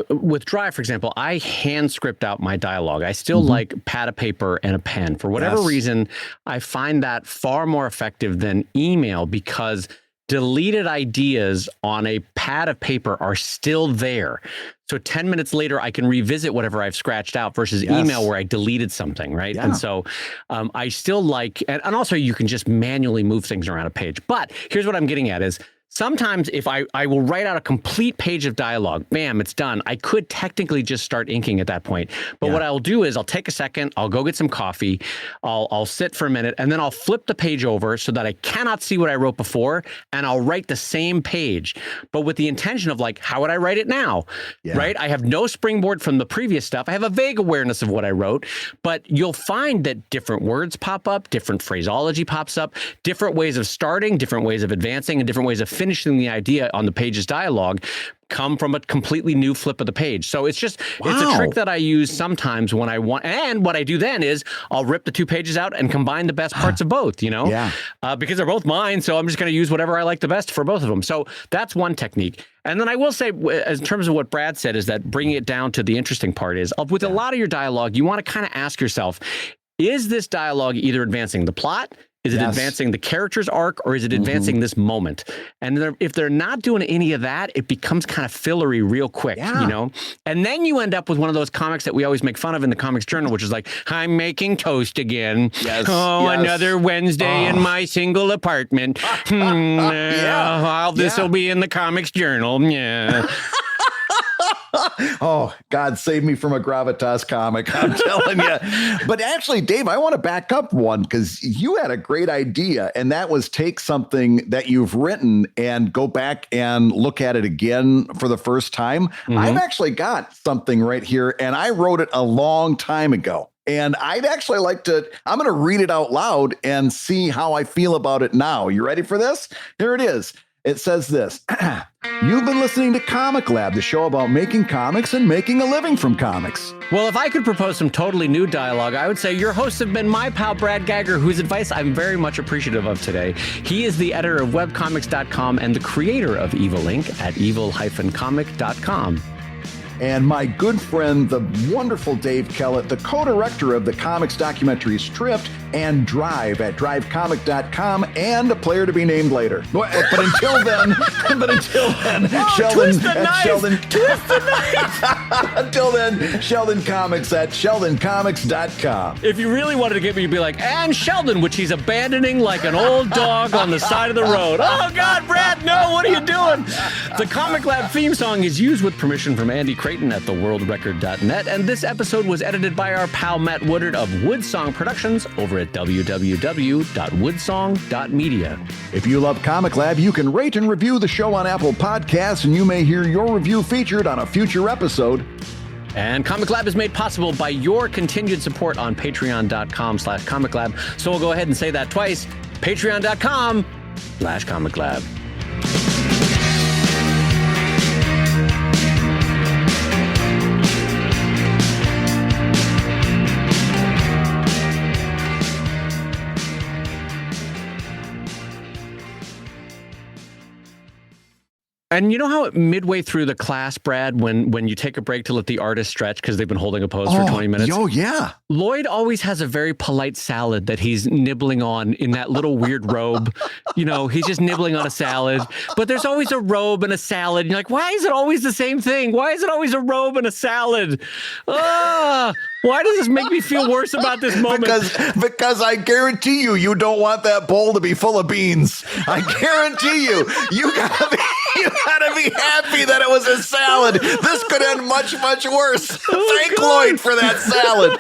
with Drive, for example, I hand script out my dialogue. I still like pad of paper and a pen. For whatever reason, I find that far more effective than email because deleted ideas on a pad of paper are still there. So 10 minutes later, I can revisit whatever I've scratched out versus email where I deleted something, right? Yeah. And so I still like, and also you can just manually move things around a page. But here's what I'm getting at is, sometimes if I will write out a complete page of dialogue, bam, it's done. I could technically just start inking at that point. But what I'll do is I'll take a second, I'll go get some coffee, I'll sit for a minute, and then I'll flip the page over so that I cannot see what I wrote before, and I'll write the same page, but with the intention of like, how would I write it now? Right? I have no springboard from the previous stuff. I have a vague awareness of what I wrote, but you'll find that different words pop up, different phraseology pops up, different ways of starting, different ways of advancing, and different ways of finishing the idea on the page's dialogue. come from a completely new flip of the page. So it's just, it's a trick that I use sometimes when I want. And what I do then is I'll rip the 2 pages out and combine the best parts of both, you know? Yeah. Because they're both mine. So I'm just going to use whatever I like the best for both of them. So that's one technique. And then I will say, in terms of what Brad said, is that bringing it down to the interesting part is with a lot of your dialogue, you want to kind of ask yourself, is this dialogue either advancing the plot? Is it advancing the character's arc, or is it advancing this moment? And if they're not doing any of that, it becomes kind of fillery real quick, you know? And then you end up with one of those comics that we always make fun of in the Comics Journal, which is like, I'm making toast again. Another Wednesday in my single apartment. This will be in the Comics Journal. Yeah. Oh, God, save me from a gravitas comic, I'm telling you. But actually, Dave, I want to back up one, because you had a great idea, and that was take something that you've written and go back and look at it again for the first time. I've actually got something right here, and I wrote it a long time ago. And I'd actually like I'm going to read it out loud and see how I feel about it now. You ready for this? Here it is. It says this. You've been listening to ComicLab, the show about making comics and making a living from comics. Well, if I could propose some totally new dialogue, I would say your hosts have been my pal Brad Geiger, whose advice I'm very much appreciative of today. He is the editor of webcomics.com and the creator of Evil Inc. at evil-comic.com. And my good friend, the wonderful Dave Kellett, the co-director of the comics documentary Stripped and Drive at drivecomic.com, and a player to be named later. But until then, Sheldon at Sheldon. Twist the knife! Until then, Sheldon Comics at sheldoncomics.com. If you really wanted to get me, you'd be like, and Sheldon, which he's abandoning like an old dog on the side of the road. Oh, God, Brad, no, what are you doing? The Comic Lab theme song is used with permission from Andy Creighton at theworldrecord.net, and this episode was edited by our pal Matt Woodard of Woodsong Productions over at www.woodsong.media. If you love Comic Lab, you can rate and review the show on Apple Podcasts, and you may hear your review featured on a future episode. And Comic Lab is made possible by your continued support on patreon.com/comiclab. So we'll go ahead and say that twice. Patreon.com/comiclab. And you know how midway through the class, Brad, when you take a break to let the artist stretch because they've been holding a pose for 20 minutes? Oh, yeah. Lloyd always has a very polite salad that he's nibbling on in that little weird robe. You know, he's just nibbling on a salad. But there's always a robe and a salad. And you're like, why is it always the same thing? Why is it always a robe and a salad? Why does this make me feel worse about this moment? Because I guarantee you don't want that bowl to be full of beans. I guarantee you gotta be happy that it was a salad. This could end much, much worse. Thank Lloyd for that salad.